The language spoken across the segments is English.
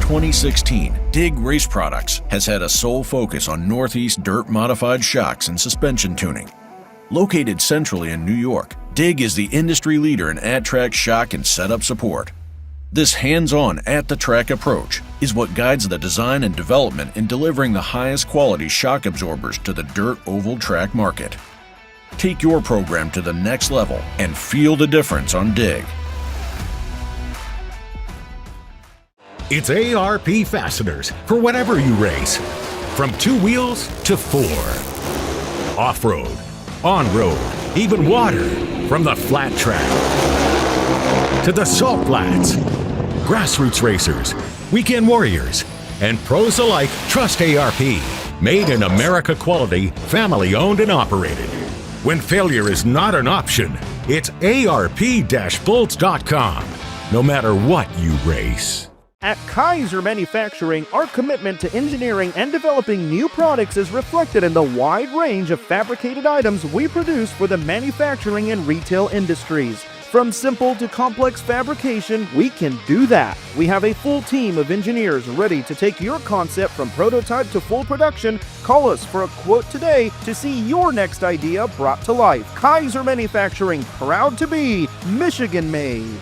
2016, DIG Race Products has had a sole focus on Northeast dirt-modified shocks and suspension tuning. Located centrally in New York, DIG is the industry leader in at-track shock and setup support. This hands-on, at-the-track approach is what guides the design and development in delivering the highest quality shock absorbers to the dirt oval track market. Take your program to the next level and feel the difference on DIG. It's ARP fasteners for whatever you race. From 2 wheels to 4. Off-road, on-road, even water. From the flat track to the salt flats. Grassroots racers, weekend warriors, and pros alike trust ARP. Made in America quality, family owned and operated. When failure is not an option, it's ARP-bolts.com. No matter what you race. At Kaiser Manufacturing, our commitment to engineering and developing new products is reflected in the wide range of fabricated items we produce for the manufacturing and retail industries. From simple to complex fabrication, we can do that. We have a full team of engineers ready to take your concept from prototype to full production. Call us for a quote today to see your next idea brought to life. Kaiser Manufacturing, proud to be Michigan made.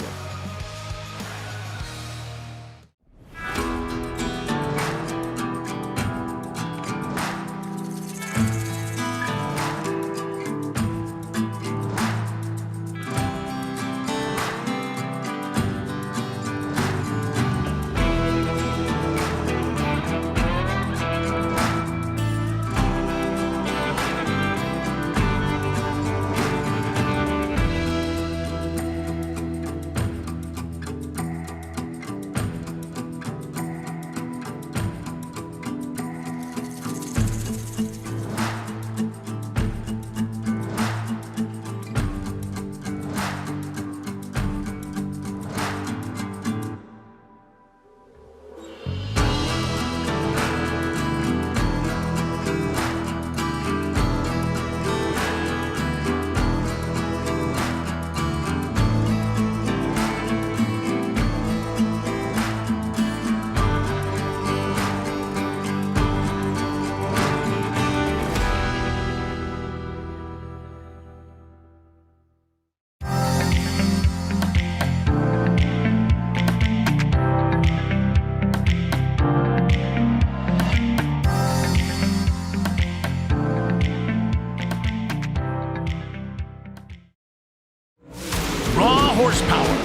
Horsepower,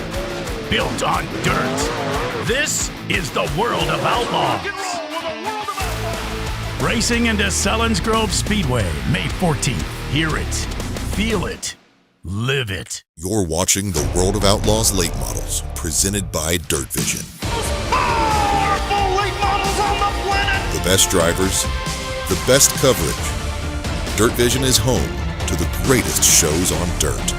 built on dirt. This is the World of Outlaws. Racing into Selinsgrove Speedway, May 14th. Hear it, feel it, live it. You're watching the World of Outlaws late models, presented by DIRTVision. Most powerful late models on the planet. The best drivers, the best coverage. DIRTVision is home to the greatest shows on dirt.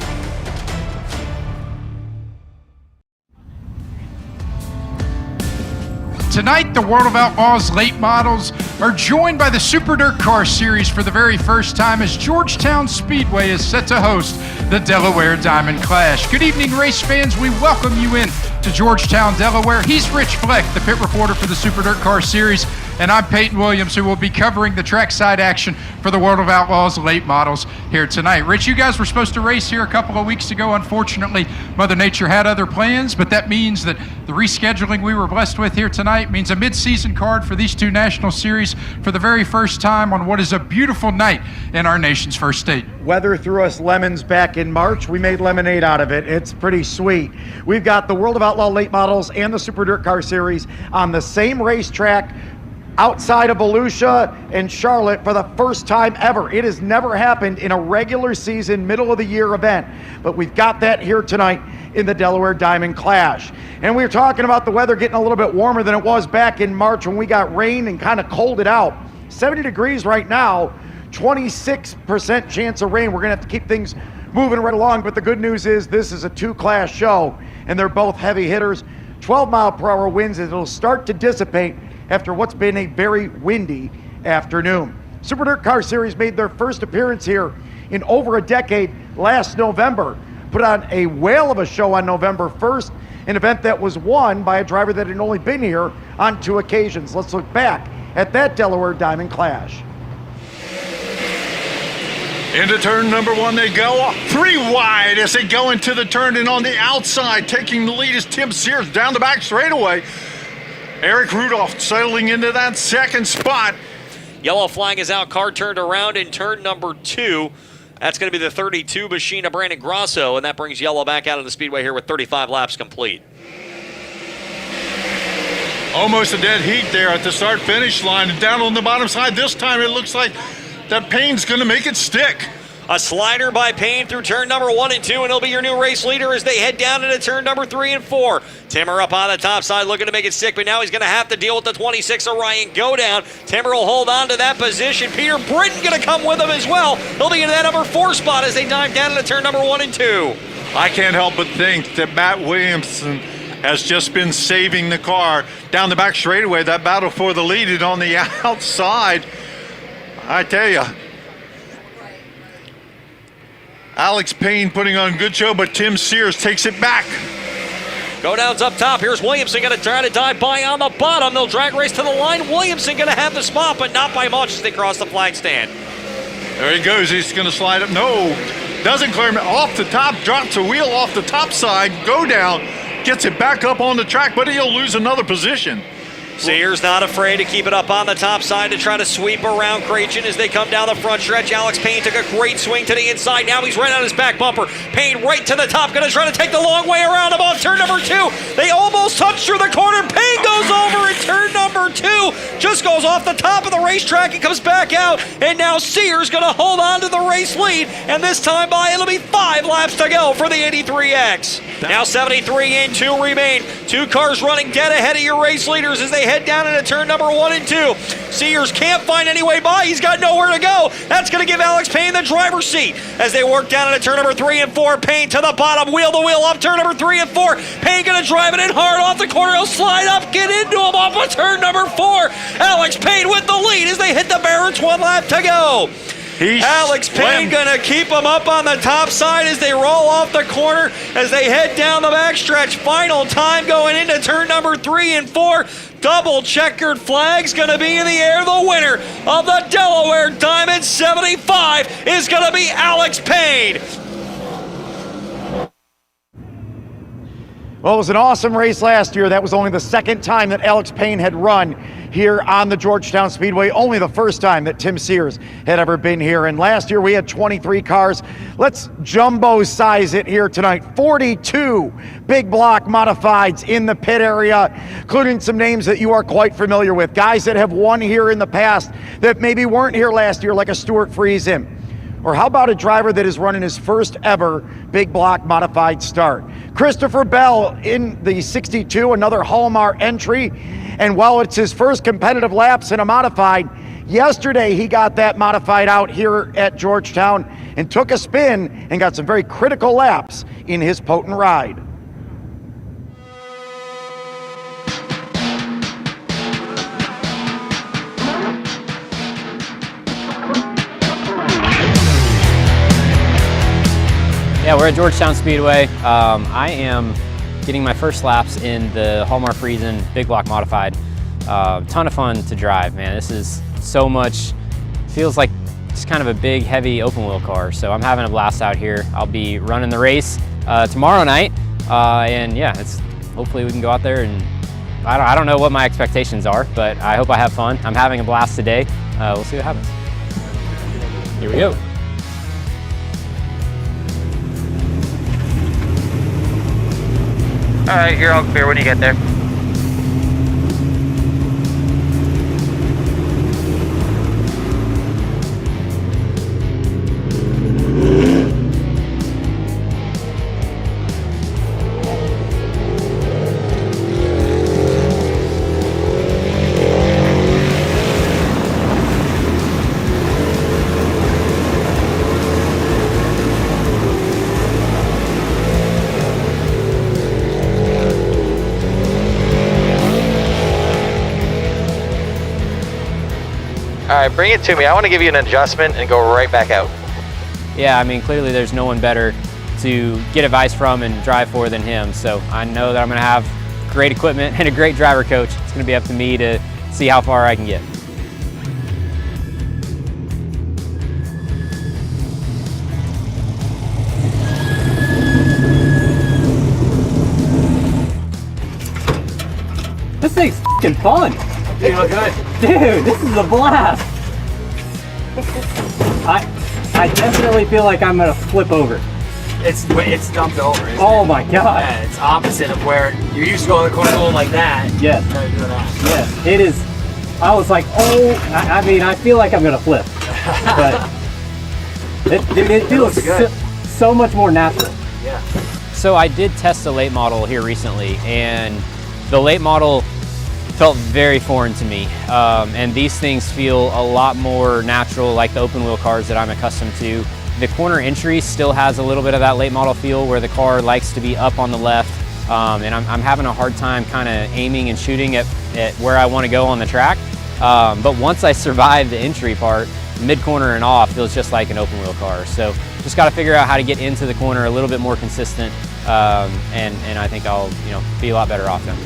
Tonight, the World of Outlaws late models are joined by the Super DIRTcar Series for the very first time as Georgetown Speedway is set to host the Delaware Diamond Clash. Good evening, race fans. We welcome you in to Georgetown, Delaware. He's Rich Fleck, the pit reporter for the Super DIRTcar Series, and I'm Peyton Williams, who will be covering the trackside action for the World of Outlaws late models here tonight. Rich, you guys were supposed to race here a couple of weeks ago. Unfortunately, Mother Nature had other plans, but that means that the rescheduling we were blessed with here tonight means a mid-season card for these two national series for the very first time on what is a beautiful night in our nation's first state. Weather threw us lemons back in March. We made lemonade out of it. It's pretty sweet. We've got the World of Outlaw late models and the Super DIRTcar Series on the same racetrack outside of Volusia and Charlotte for the first time ever. It has never happened in a regular season, middle of the year event, but we've got that here tonight in the Delaware Diamond Clash. And we were talking about the weather getting a little bit warmer than it was back in March when we got rain and kind of cold it out. 70 degrees right now, 26% chance of rain. We're gonna have to keep things moving right along, but the good news is this is a two-class show and they're both heavy hitters. 12-mile-per-hour winds, and it'll start to dissipate after what's been a very windy afternoon. Super DIRTcar Series made their first appearance here in over a decade last November. Put on a whale of a show on November 1st, an event that was won by a driver that had only been here on 2 occasions. Let's look back at that Delaware Diamond Clash. Into turn number 1 they go, 3 wide as they go into the turn, and on the outside, taking the lead is Tim Sears down the back straightaway. Eric Rudolph settling into that second spot. Yellow flag is out, car turned around in turn number 2. That's going to be the 32 machine of Brandon Grosso, and that brings yellow back out of the speedway here with 35 laps complete. Almost a dead heat there at the start-finish line, and down on the bottom side this time it looks like that Payne's going to make it stick. A slider by Payne through turn number 1 and 2, and he'll be your new race leader as they head down into turn number 3 and 4. Timmer up on the top side looking to make it stick, but now he's going to have to deal with the 26 of Ryan Godown. Timmer will hold on to that position. Peter Britton going to come with him as well. He'll be in that number 4 spot as they dive down into turn number 1 and 2. I can't help but think that Matt Williamson has just been saving the car down the back straightaway. That battle for the lead is on the outside. I tell you, Alex Payne putting on a good show, but Tim Sears takes it back. Godown's up top. Here's Williamson going to try to dive by on the bottom. They'll drag race to the line. Williamson going to have the spot, but not by much as they cross the flag stand. There he goes. He's going to slide up. No, doesn't clear him off the top. Drops a wheel off the top side. Godown gets it back up on the track, but he'll lose another position. Sears not afraid to keep it up on the top side to try to sweep around Krachin as they come down the front stretch. Alex Payne took a great swing to the inside. Now he's right on his back bumper. Payne right to the top, going to try to take the long way around him on turn number 2. They almost touch through the corner. Payne goes over in turn number 2. Just goes off the top of the racetrack and comes back out. And now Sears going to hold on to the race lead. And this time by, it'll be 5 laps to go for the 83X. Now 73 and 2 remain. 2 cars running dead ahead of your race leaders as they head down into turn number 1 and 2. Sears can't find any way by. He's got nowhere to go. That's going to give Alex Payne the driver's seat as they work down into turn number 3 and 4. Payne to the bottom, wheel to wheel up turn number 3 and 4. Payne going to drive it in hard off the corner. He'll slide up, get into him off of turn number 4. Alex Payne with the lead as they hit the barrels. 1 lap to go. Alex Payne going to keep them up on the top side as they roll off the corner as they head down the backstretch. Final time going into turn number 3 and 4. Double checkered flag's going to be in the air. The winner of the Delaware Diamond 75 is going to be Alex Payne. Well, it was an awesome race last year. That was only the second time that Alex Payne had run here on the Georgetown Speedway. Only the first time that Tim Sears had ever been here. And last year we had 23 cars. Let's jumbo size it here tonight. 42 big block modifieds in the pit area, including some names that you are quite familiar with. Guys that have won here in the past that maybe weren't here last year, like a Stuart Friesen. Or how about a driver that is running his first ever big block modified start? Christopher Bell in the 62, another Hallmark entry. And while it's his first competitive laps in a modified, yesterday he got that modified out here at Georgetown and took a spin and got some very critical laps in his potent ride. Yeah, we're at Georgetown Speedway. I am getting my first laps in the Hallmark Friesen Big Block Modified. Ton of fun to drive, man. This is so much, feels like it's kind of a big, heavy open wheel car. So I'm having a blast out here. I'll be running the race tomorrow night. And yeah, hopefully we can go out there and I don't know what my expectations are, but I hope I have fun. I'm having a blast today. We'll see what happens. Here we go. All right, you're all clear when you get there. All right, bring it to me. I want to give you an adjustment and go right back out. Yeah, I mean, clearly there's no one better to get advice from and drive for than him. So I know that I'm going to have great equipment and a great driver coach. It's going to be up to me to see how far I can get. This thing's f***ing fun. You look good. Dude, this is a blast. I definitely feel like I'm gonna flip over. It's dumped over, isn't Oh it? my God. Yeah, it's opposite of where you're used to going the corner going like that. Yes. Trying to do that. Yes, it is. I was like, oh, I mean, I feel like I'm gonna flip. But it feels so much more natural. Yeah. So I did test the late model here recently, and the late model felt very foreign to me. And these things feel a lot more natural, like the open wheel cars that I'm accustomed to. The corner entry still has a little bit of that late model feel where the car likes to be up on the left. And I'm having a hard time kind of aiming and shooting at where I want to go on the track. But once I survive the entry part, mid-corner and off feels just like an open wheel car. So just got to figure out how to get into the corner a little bit more consistent. And I think I'll be a lot better off then.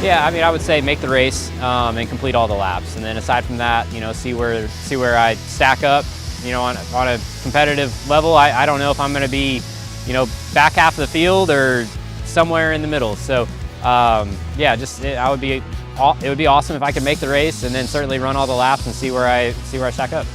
Yeah, I mean, I would say make the race and complete all the laps, and then aside from that, see where I stack up, on a competitive level. I don't know if I'm going to be, back half of the field or somewhere in the middle. So, yeah, it would be awesome if I could make the race and then certainly run all the laps and see where I stack up.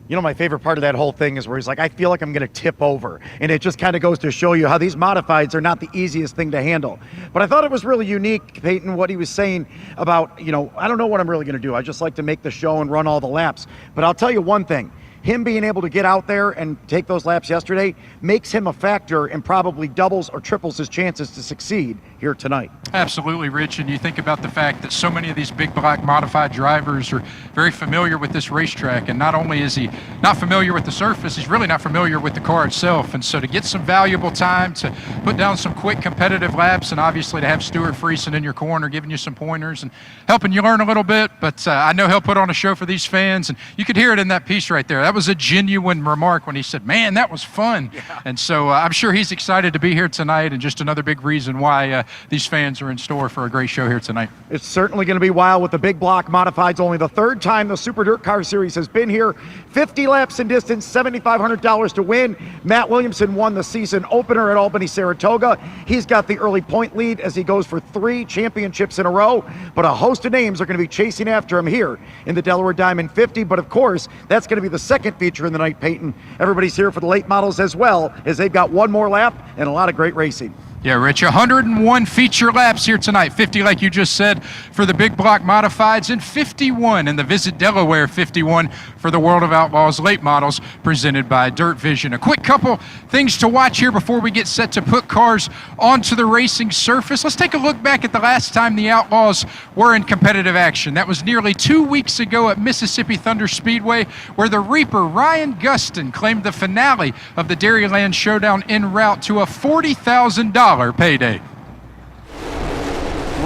My favorite part of that whole thing is where he's like, I feel like I'm going to tip over. And it just kind of goes to show you how these modifieds are not the easiest thing to handle. But I thought it was really unique, Peyton, what he was saying about, I don't know what I'm really going to do. I just like to make the show and run all the laps. But I'll tell you one thing. Him being able to get out there and take those laps yesterday makes him a factor and probably doubles or triples his chances to succeed here tonight. Absolutely, Rich, and you think about the fact that so many of these big block modified drivers are very familiar with this racetrack, and not only is he not familiar with the surface, he's really not familiar with the car itself. And so to get some valuable time to put down some quick competitive laps, and obviously to have Stuart Friesen in your corner giving you some pointers and helping you learn a little bit, but I know he'll put on a show for these fans, and you could hear it in that piece right there. That was a genuine remark when he said, man, that was fun. Yeah. And so I'm sure he's excited to be here tonight, and just another big reason why these fans are in store for a great show here tonight. It's certainly going to be wild with the big block modifieds. Only the third time the Super Dirt Car Series has been here. 50 laps in distance, $7,500 to win. Matt Williamson won the season opener at Albany, Saratoga. He's got the early point lead as he goes for 3 championships in a row. But a host of names are going to be chasing after him here in the Delaware Diamond 50. But of course, that's going to be the second feature in the night, Peyton. Everybody's here for the late models as well, as they've got one more lap and a lot of great racing. Yeah, Rich, 101 feature laps here tonight, 50 like you just said for the big block modifieds, and 51 in the Visit Delaware 51 for the World of Outlaws late models presented by DIRTVision. A quick couple things to watch here before we get set to put cars onto the racing surface. Let's take a look back at the last time the Outlaws were in competitive action. That was nearly 2 weeks ago at Mississippi Thunder Speedway, where the Reaper Ryan Gustin claimed the finale of the Dairyland Showdown en route to a $40,000 payday.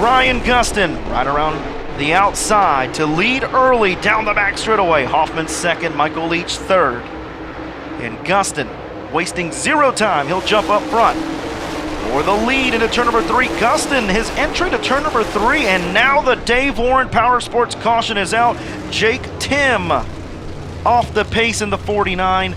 Ryan Gustin right around the outside to lead early down the back straightaway. Hoffman second, Michael Leach third. And Gustin wasting 0 time. He'll jump up front for the lead into turn number 3. Gustin, his entry to turn number 3, and now the Dave Warren Power Sports caution is out. Jake Tim off the pace in the 49.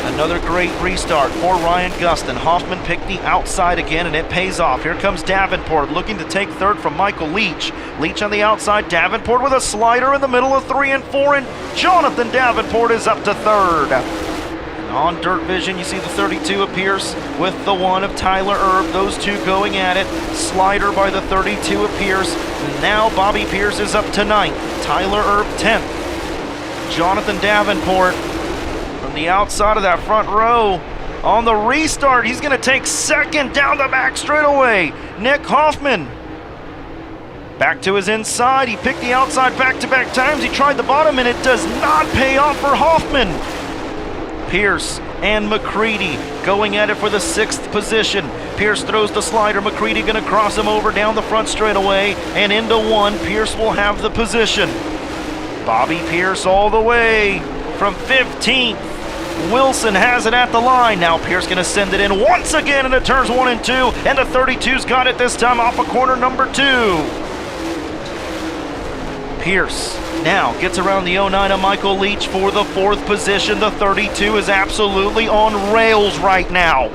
Another great restart for Ryan Gustin. Hoffman picked the outside again, and it pays off. Here comes Davenport looking to take third from Michael Leach. Leach on the outside, Davenport with a slider in the middle of 3 and 4, and Jonathan Davenport is up to third. And on DIRTVision, you see the 32 of Pierce with the 1 of Tyler Erb. Those two going at it. Slider by the 32 of Pierce. Now Bobby Pierce is up to 9th. Tyler Erb 10th. Jonathan Davenport from the outside of that front row. On the restart, he's going to take second down the back straightaway. Nick Hoffman Back to his inside. He picked the outside back-to-back times. He tried the bottom, and it does not pay off for Hoffman. Pierce and McCready going at it for the 6th position. Pierce throws the slider. McCready going to cross him over down the front straightaway and into 1. Pierce will have the position. Bobby Pierce all the way from 15th. Wilson has it at the line. Now Pierce going to send it in once again into turns 1 and 2. And the 32's got it this time off of corner number 2. Pierce now gets around the 09 of Michael Leach for the 4th position. The 32 is absolutely on rails right now.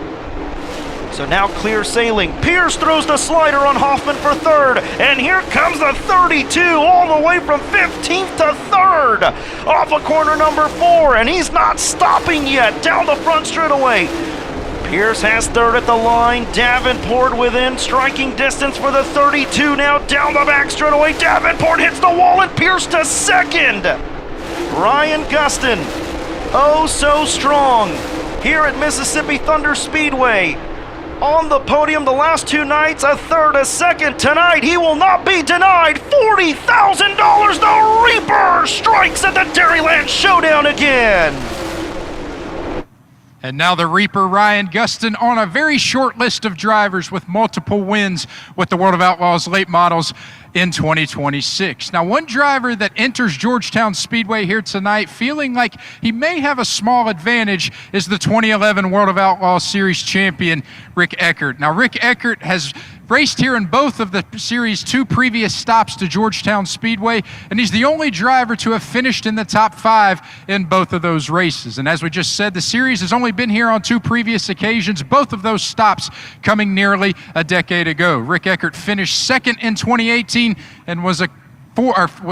So now clear sailing. Pierce throws the slider on Hoffman for 3rd. And here comes the 32 all the way from 15th to 3rd. Off of corner number 4. And he's not stopping yet. Down the front straightaway. Pierce has 3rd at the line. Davenport within striking distance for the 32 now. Down the back straightaway. Davenport hits the wall and Pierce to 2nd. Ryan Gustin, oh so strong here at Mississippi Thunder Speedway. On the podium the last 2 nights, a 3rd, a 2nd. Tonight he will not be denied. $40,000. The Reaper strikes at the Dairyland Showdown again. And now the Reaper, Ryan Gustin, on a very short list of drivers with multiple wins with the World of Outlaws late models in 2026. Now, one driver that enters Georgetown Speedway here tonight feeling like he may have a small advantage is the 2011 World of Outlaws Series champion, Rick Eckert. Now, Rick Eckert has raced here in both of the series' 2 previous stops to Georgetown Speedway, and he's the only driver to have finished in the top 5 in both of those races. And as we just said, the series has only been here on 2 previous occasions, both of those stops coming nearly a decade ago. Rick Eckert finished 2nd in 2018 and was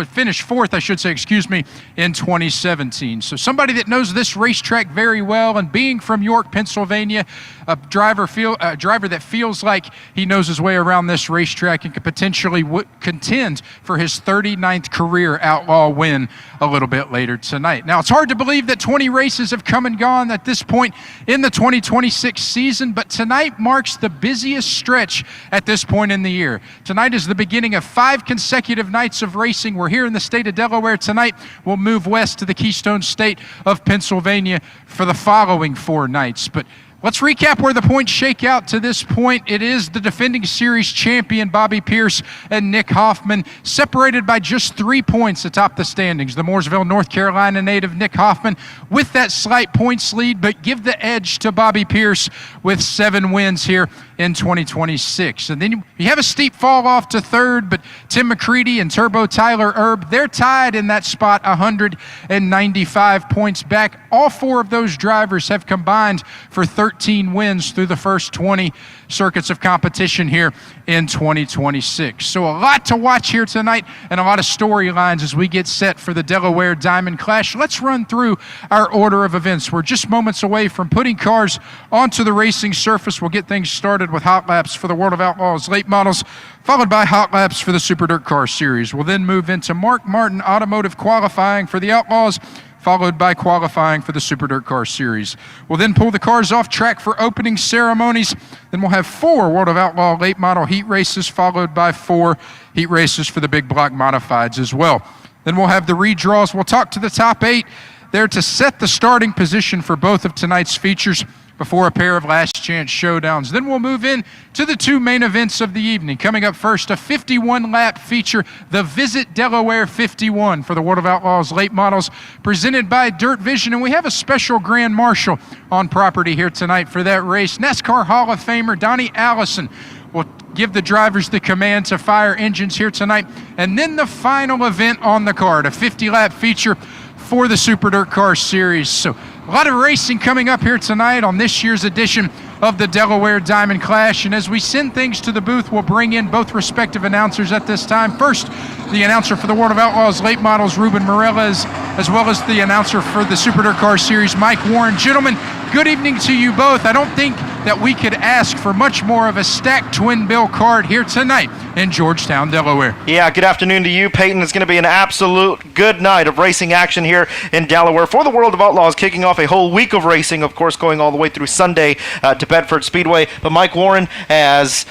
finished 4th, in 2017. So somebody that knows this racetrack very well, and being from York, Pennsylvania, a driver that feels like he knows his way around this racetrack and could potentially contend for his 39th career Outlaw win a little bit later tonight. Now, it's hard to believe that 20 races have come and gone at this point in the 2026 season, but tonight marks the busiest stretch at this point in the year. Tonight is the beginning of 5 consecutive nights of racing. We're here in the state of Delaware tonight. We'll move west to the Keystone State of Pennsylvania for the following 4 nights. But let's recap where the points shake out to this point. It is the defending series champion Bobby Pierce and Nick Hoffman, separated by just 3 points atop the standings. The Mooresville, North Carolina native Nick Hoffman with that slight points lead, but give the edge to Bobby Pierce with 7 wins here in 2026. And then you have a steep fall off to 3rd, but Tim McCready and Turbo Tyler Erb, they're tied in that spot, 195 points back. All 4 of those drivers have combined for 13 wins through the first 20 circuits of competition here in 2026. So a lot to watch here tonight and a lot of storylines as we get set for the Delaware Diamond Clash. Let's run through our order of events. We're just moments away from putting cars onto the racing surface. We'll get things started with hot laps for the World of Outlaws late models, followed by hot laps for the Super Dirt Car Series. We'll then move into Mark Martin Automotive qualifying for the Outlaws, followed by qualifying for the Super Dirt Car Series. We'll then pull the cars off track for opening ceremonies. Then we'll have 4 World of Outlaw late model heat races, followed by 4 heat races for the big block modifieds as well. Then we'll have the redraws. We'll talk to the top 8 there to set the starting position for both of tonight's features before a pair of last chance showdowns. Then we'll move in to the 2 main events of the evening. Coming up first, a 51-lap feature, the Visit Delaware 51 for the World of Outlaws late models, presented by DIRTVision. And we have a special Grand Marshal on property here tonight for that race. NASCAR Hall of Famer Donnie Allison will give the drivers the command to fire engines here tonight. And then the final event on the card, a 50-lap feature for the Super Dirt Car Series. So a lot of racing coming up here tonight on this year's edition of the Delaware Diamond Clash. And as we send things to the booth, we'll bring in both respective announcers at this time. First, the announcer for the World of Outlaws late models, Ruben Morales, as well as the announcer for the Super Dirt Car Series, Mike Warren. Gentlemen, good evening to you both. I don't think that we could ask for much more of a stacked twin bill card here tonight in Georgetown, Delaware. Yeah, good afternoon to you, Peyton. It's going to be an absolute good night of racing action here in Delaware for the World of Outlaws, kicking off a whole week of racing, of course, going all the way through Sunday to Bedford Speedway. But Mike Warren has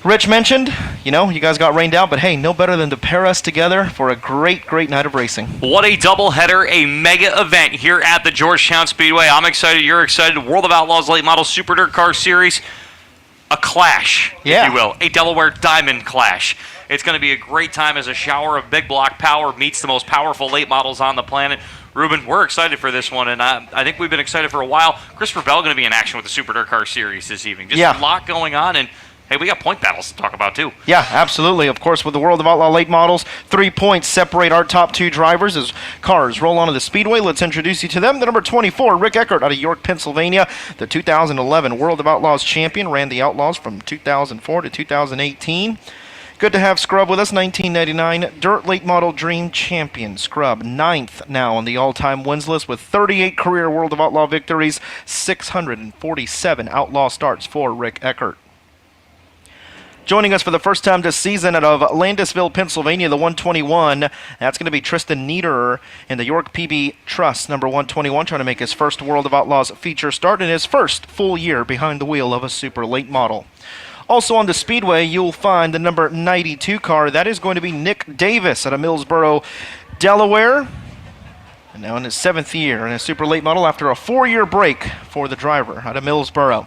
Rich mentioned, you guys got rained out, but hey, no better than to pair us together for a great, great night of racing. What a doubleheader, a mega event here at the Georgetown Speedway. I'm excited, you're excited. World of Outlaws Late Model Super Dirt Car Series, a clash, if you will, a Delaware Diamond clash. It's going to be a great time as a shower of big block power meets the most powerful late models on the planet. Ruben, we're excited for this one, and I think we've been excited for a while. Christopher Bell going to be in action with the Super Dirt Car Series this evening. Just a lot going on, and hey, we got point battles to talk about, too. Yeah, absolutely. Of course, with the World of Outlaw late models, 3 points separate our top 2 drivers as cars roll onto the speedway. Let's introduce you to them. The number 24, Rick Eckert out of York, Pennsylvania, the 2011 World of Outlaws champion, ran the Outlaws from 2004 to 2018. Good to have Scrub with us, 1999 Dirt Late Model Dream Champion. Scrub, 9th now on the all-time wins list with 38 career World of Outlaw victories, 647 Outlaw starts for Rick Eckert. Joining us for the first time this season out of Landisville, Pennsylvania, the 121. That's going to be Tristan Niederer in the York PB Trust, number 121, trying to make his first World of Outlaws feature start in his first full year behind the wheel of a super late model. Also on the speedway, you'll find the number 92 car. That is going to be Nick Davis out of Millsboro, Delaware. And now in his 7th year in a super late model after a 4-year break for the driver out of Millsboro.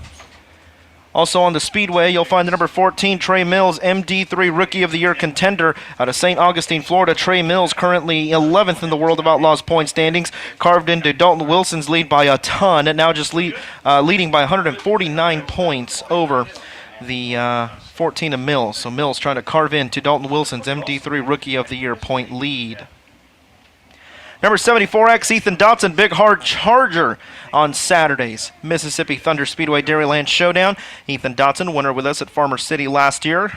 Also on the speedway, you'll find the number 14, Trey Mills, MD3 Rookie of the Year contender out of St. Augustine, Florida. Trey Mills currently 11th in the World of Outlaws point standings, carved into Dalton Wilson's lead by a ton, and now just leading by 149 points over the 14 of Mills. So Mills trying to carve into Dalton Wilson's MD3 Rookie of the Year point lead. Number 74X, Ethan Dotson, Big Hard Charger on Saturdays. Mississippi Thunder Speedway Dairyland Showdown. Ethan Dotson, winner with us at Farmer City last year.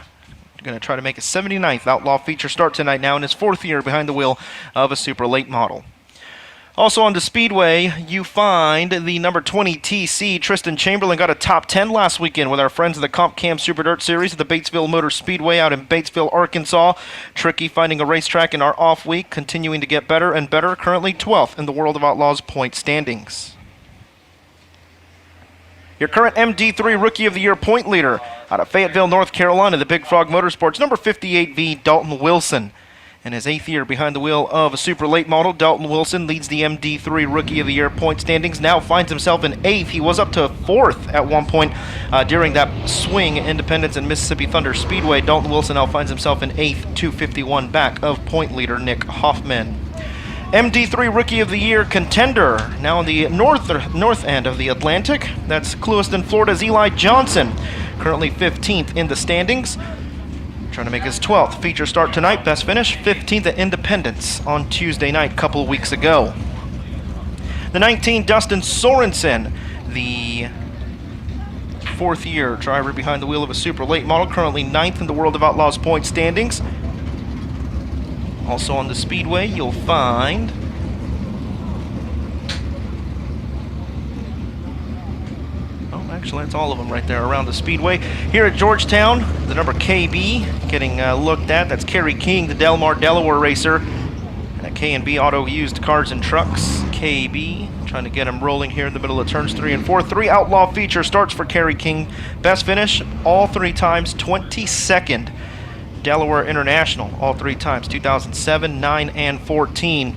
Going to try to make a 79th Outlaw feature start tonight now in his 4th year behind the wheel of a super late model. Also on the speedway, you find the number 20 TC. Tristan Chamberlain got a top 10 last weekend with our friends of the Comp Cam Super Dirt Series at the Batesville Motor Speedway out in Batesville, Arkansas. Tricky finding a racetrack in our off week, continuing to get better and better. Currently 12th in the World of Outlaws point standings. Your current MD3 Rookie of the Year point leader out of Fayetteville, North Carolina, the Big Frog Motorsports, number 58V, Dalton Wilson. In his 8th year behind the wheel of a super late model, Dalton Wilson leads the MD3 Rookie of the Year point standings, now finds himself in 8th. He was up to 4th at one point during that swing Independence and Mississippi Thunder Speedway. Dalton Wilson now finds himself in 8th, 251 back of point leader Nick Hoffman. MD3 Rookie of the Year contender, now on the north end of the Atlantic. That's Clewiston, Florida's Eli Johnson, currently 15th in the standings. Trying to make his 12th feature start tonight. Best finish, 15th at Independence on Tuesday night a couple of weeks ago. The 19, Dustin Sorensen, the 4th year driver behind the wheel of a super late model, currently 9th in the World of Outlaws point standings. Also on the speedway, you'll find actually, that's all of them right there around the speedway. Here at Georgetown, the number KB getting looked at. That's Kerry King, the Delmar, Delaware racer. And at K&B Auto Used Cars and Trucks, KB trying to get him rolling here in the middle of turns 3 and 4. 3 Outlaw feature starts for Kerry King. Best finish all 3 times, 22nd. Delaware International all 3 times, 2007, 9, and 14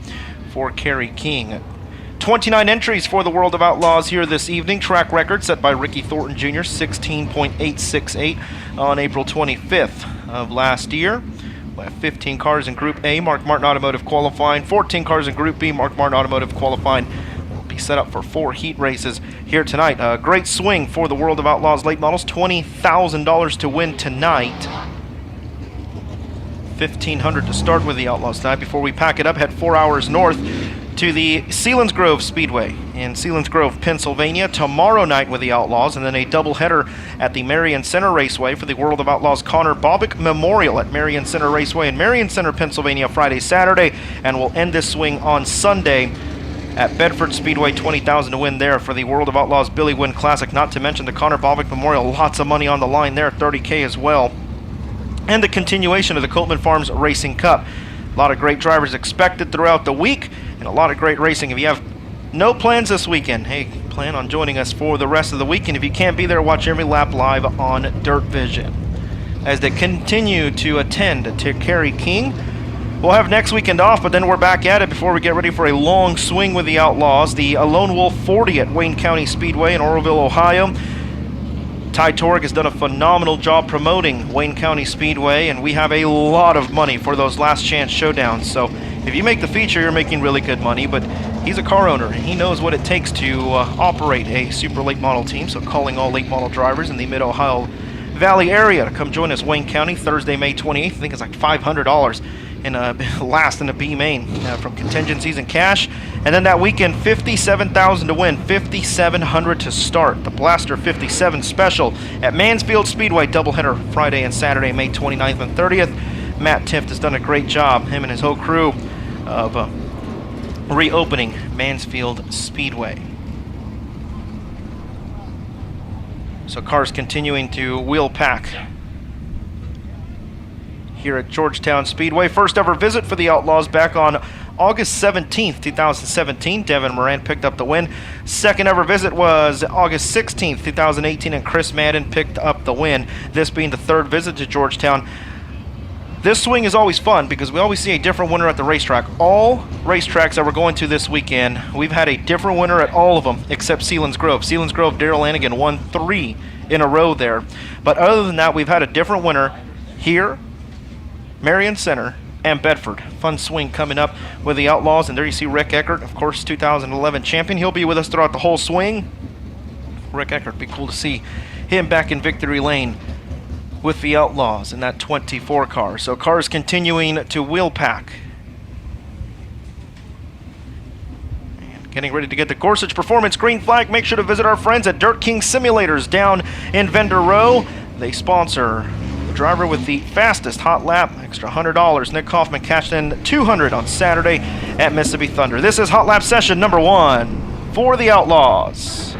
for Kerry King. 29 entries for the World of Outlaws here this evening. Track record set by Ricky Thornton Jr., 16.868 on April 25th of last year. We have 15 cars in Group A, Mark Martin Automotive qualifying. 14 cars in Group B, Mark Martin Automotive qualifying. We'll be set up for 4 heat races here tonight. A great swing for the World of Outlaws late models. $20,000 to win tonight. $1,500 to start with the Outlaws tonight. Before we pack it up, head 4 hours north to the Selinsgrove Speedway in Selinsgrove, Pennsylvania tomorrow night with the Outlaws, and then a doubleheader at the Marion Center Raceway for the World of Outlaws Connor Bobick Memorial at Marion Center Raceway in Marion Center, Pennsylvania, Friday, Saturday, and we'll end this swing on Sunday at Bedford Speedway. $20,000 to win there for the World of Outlaws Billy Wynn Classic, not to mention the Connor Bobick Memorial. Lots of money on the line there, $30K as well. And the continuation of the Coltman Farms Racing Cup. A lot of great drivers expected throughout the week, and a lot of great racing. If you have no plans this weekend, hey, plan on joining us for the rest of the week. And if you can't be there, watch every lap live on DIRTVision. as they continue to attend to Kerry King. We'll have next weekend off, but then we're back at it before we get ready for a long swing with the Outlaws. The Lone Wolf 40 at Wayne County Speedway in Oroville, Ohio. Ty Torek has done a phenomenal job promoting Wayne County Speedway, and we have a lot of money for those last chance showdowns. So if you make the feature, you're making really good money, but he's a car owner, and he knows what it takes to operate a super late model team. So calling all late model drivers in the Mid-Ohio Valley area to come join us Wayne County Thursday, May 28th. I think it's like $500 in last in the B main from contingencies and cash. And then that weekend, $57,000 to win, $5,700 to start. The Blaster 57 Special at Mansfield Speedway, doubleheader Friday and Saturday, May 29th and 30th. Matt Tift has done a great job, him and his whole crew, of reopening Mansfield Speedway. So cars continuing to wheel pack here at Georgetown Speedway. First ever visit for the Outlaws back on August 17th, 2017. Devin Moran picked up the win. Second ever visit was August 16th, 2018, and Chris Madden picked up the win. This being the third visit to Georgetown. This swing is always fun because we always see a different winner at the racetrack. All racetracks that we're going to this weekend, we've had a different winner at all of them except Sealands Grove. Sealands Grove, Daryl Lanigan won 3 in a row there. But other than that, we've had a different winner here, Marion Center, and Bedford. Fun swing coming up with the Outlaws. And there you see Rick Eckert, of course, 2011 champion. He'll be with us throughout the whole swing. Rick Eckert, be cool to see him back in victory lane with the Outlaws in that 24 car. So cars continuing to wheel pack. And getting ready to get the Gorsuch Performance green flag. Make sure to visit our friends at Dirt King Simulators down in Vendor Row. They sponsor the driver with the fastest hot lap, extra $100. Nick Kaufman cashed in $200 on Saturday at Mississippi Thunder. This is hot lap session number 1 for the Outlaws.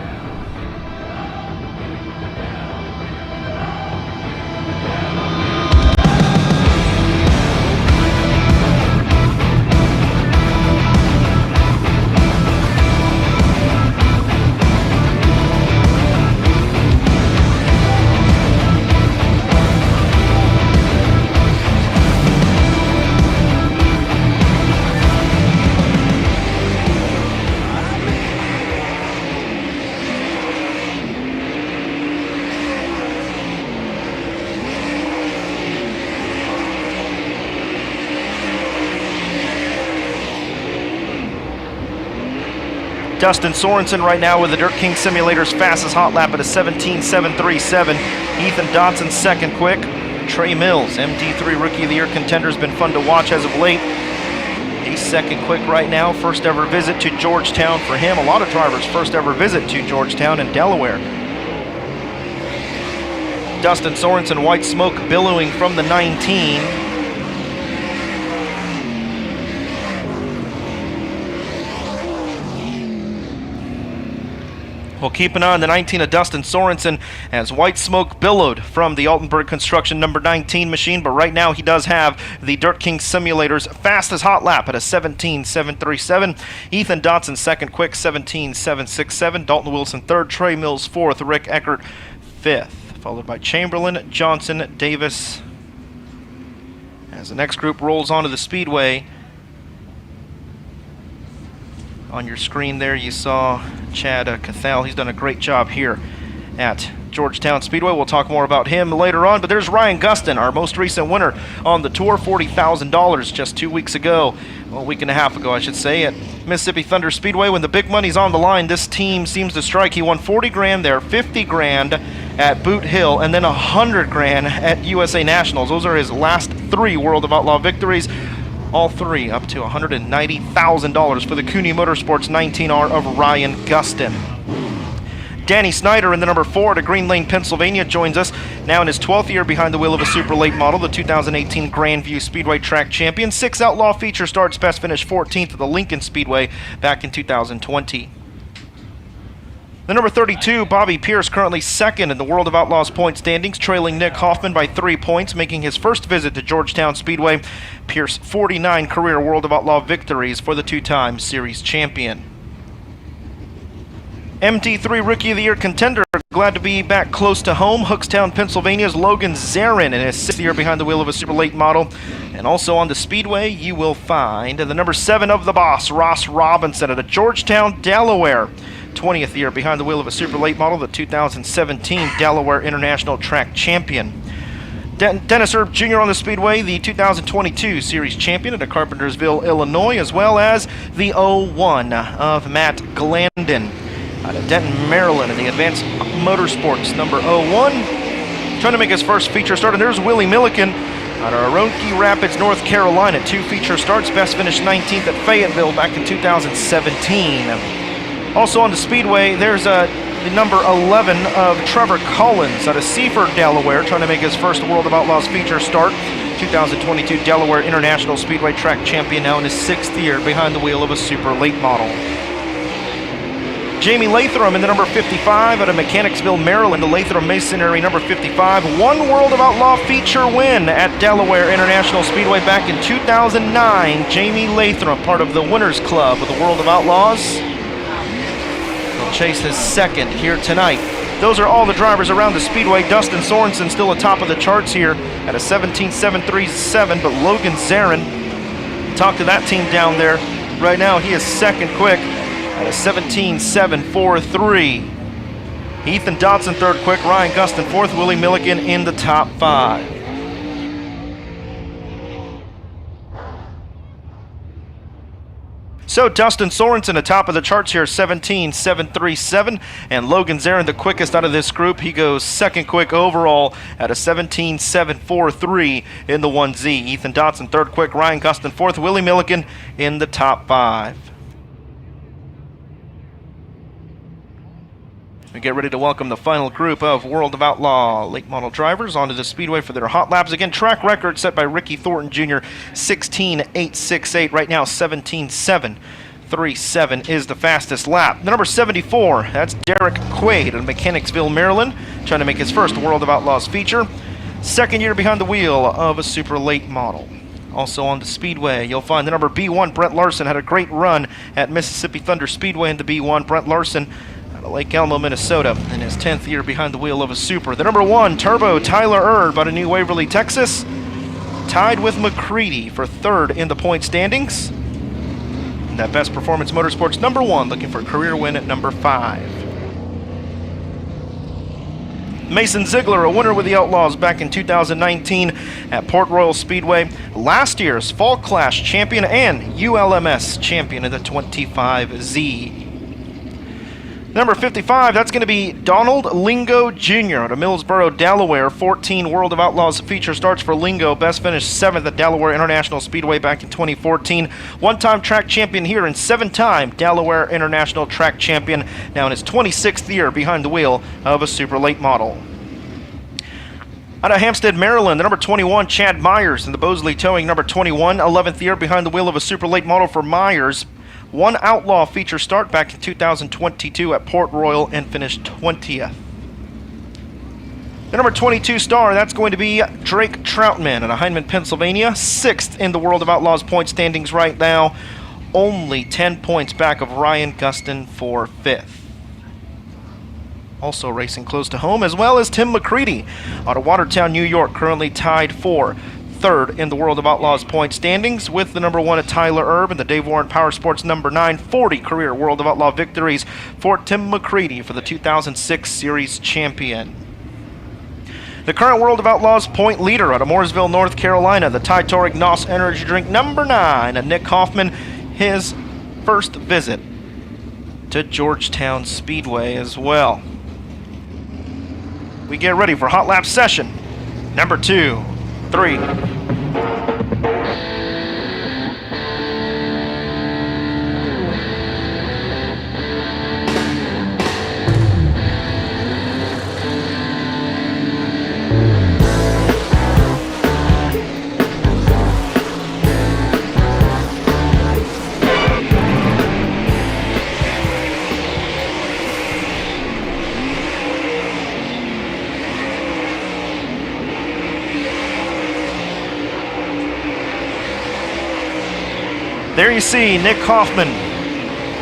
Dustin Sorensen right now with the Dirt King Simulator's fastest hot lap at a 17.737. Ethan Dotson second quick. Trey Mills, MD3 Rookie of the Year contender, has been fun to watch as of late. He's second quick right now. First ever visit to Georgetown for him. A lot of drivers first ever visit to Georgetown and Delaware. Dustin Sorensen, white smoke billowing from the 19. We'll keep an eye on the 19 of Dustin Sorensen as white smoke billowed from the Altenburg Construction number 19 machine, but right now he does have the Dirt King Simulator's fastest hot lap at a 17.737. Ethan Dotson second quick, 17.767. Dalton Wilson third, Trey Mills fourth, Rick Eckert fifth, followed by Chamberlain, Johnson, Davis. As the next group rolls onto the speedway, on your screen there you saw Chad Cathal. He's done a great job here at Georgetown Speedway. We'll talk more about him later on, but there's Ryan Gustin, our most recent winner on the tour, $40,000 just 2 weeks ago, well, a week and a half ago I should say, at Mississippi Thunder Speedway. When the big money's on the line, this team seems to strike. He won 40 grand there, 50 grand at Boot Hill, and then 100 grand at USA Nationals. Those are his last 3 World of Outlaw victories. All 3 up to $190,000 for the Cooney Motorsports 19R of Ryan Gustin. Danny Snyder in the number 4 to Green Lane, Pennsylvania joins us now in his 12th year behind the wheel of a super late model, the 2018 Grandview Speedway track champion. 6 Outlaw feature starts, best finish 14th at the Lincoln Speedway back in 2020. The number 32, Bobby Pierce, currently second in the World of Outlaws point standings, trailing Nick Hoffman by 3 points, making his first visit to Georgetown Speedway. Pierce, 49 career World of Outlaw victories for the 2-time series champion. MD3 Rookie of the Year contender, Glad to be back close to home. Hookstown, Pennsylvania's Logan Zarin in his 6th year behind the wheel of a super late model. And also on the Speedway, you will find the number 7 of the boss, Ross Robinson, at Georgetown, Delaware. 20th year behind the wheel of a super late model, the 2017 Delaware International Track Champion. Dennis Erb Jr. on the Speedway, the 2022 Series Champion at Carpentersville, Illinois, as well as the 01 of Matt Glandon out of Denton, Maryland, in the Advanced Motorsports number 01. Trying to make his first feature start, and there's Willie Milliken out of Roanoke Rapids, North Carolina. 2 feature starts, best finished 19th at Fayetteville back in 2017. Also on the Speedway, there's the number 11 of Trevor Collins out of Seaford, Delaware, trying to make his first World of Outlaws feature start. 2022 Delaware International Speedway Track Champion, now in his 6th year behind the wheel of a super late model. Jamie Lathram in the number 55 out of Mechanicsville, Maryland, the Lathram Masonry number 55. 1 World of Outlaw feature win at Delaware International Speedway back in 2009. Jamie Lathram, part of the Winners Club of the World of Outlaws. He'll chase his 2nd here tonight. Those are all the drivers around the Speedway. Dustin Sorensen still atop of the charts here at a 17.737, but Logan Zarin, talk to that team down there. Right now he is 2nd quick at a 17.743. Ethan Dodson 3rd quick, Ryan Gustin 4th, Willie Milliken in the top 5. So Dustin Sorensen atop of the charts here, 17.737, and Logan Zarin the quickest out of this group. He goes 2nd quick overall at a 17.743 in the 1Z. Ethan Dodson 3rd quick, Ryan Gustin 4th, Willie Milliken in the top 5. We get ready to welcome the final group of World of Outlaw late model drivers onto the Speedway for their hot laps. Again, track record set by Ricky Thornton Jr., 16.868. Right now, 17.737 is the fastest lap. The number 74, that's Derek Quaid of Mechanicsville, Maryland, trying to make his first World of Outlaws feature. 2nd year behind the wheel of a super late model. Also on the Speedway, you'll find the number B1, Brent Larson, had a great run at Mississippi Thunder Speedway in the B1. Brent Larson out of Lake Elmo, Minnesota, in his 10th year behind the wheel of a super. The number 1, Turbo, Tyler Erb out of New Waverly, Texas, tied with McCready for 3rd in the point standings. And that Best Performance Motorsports number 1, looking for a career win at number 5. Mason Ziegler, a winner with the Outlaws back in 2019 at Port Royal Speedway. Last year's Fall Clash champion and ULMS champion in the 25Z. Number 55, that's going to be Donald Lingo Jr. out of Millsboro, Delaware. 14 World of Outlaws feature starts for Lingo. Best finished 7th at Delaware International Speedway back in 2014. 1-time track champion here and 7-time Delaware International Track Champion. Now in his 26th year behind the wheel of a super late model. Out of Hampstead, Maryland, the number 21, Chad Myers in the Bosley Towing number 21. 11th year behind the wheel of a super late model for Myers. 1 Outlaw feature start back in 2022 at Port Royal and finished 20th. The number 22 star, that's going to be Drake Troutman out of Hindman, Pennsylvania. 6th in the World of Outlaws point standings right now. Only 10 points back of Ryan Gustin for 5th. Also racing close to home, as well as Tim McCready out of Watertown, New York, currently tied for 3rd in the World of Outlaws point standings with the number 1 at Tyler Erb and the Dave Warren Power Sports number 9. 40 career World of Outlaw victories for Tim McCready for the 2006 Series champion. The current World of Outlaws point leader out of Mooresville, North Carolina, the Titanic NOS Energy Drink number 9, Nick Hoffman, his first visit to Georgetown Speedway as well. We get ready for hot lap session number 2, 3. There you see Nick Hoffman.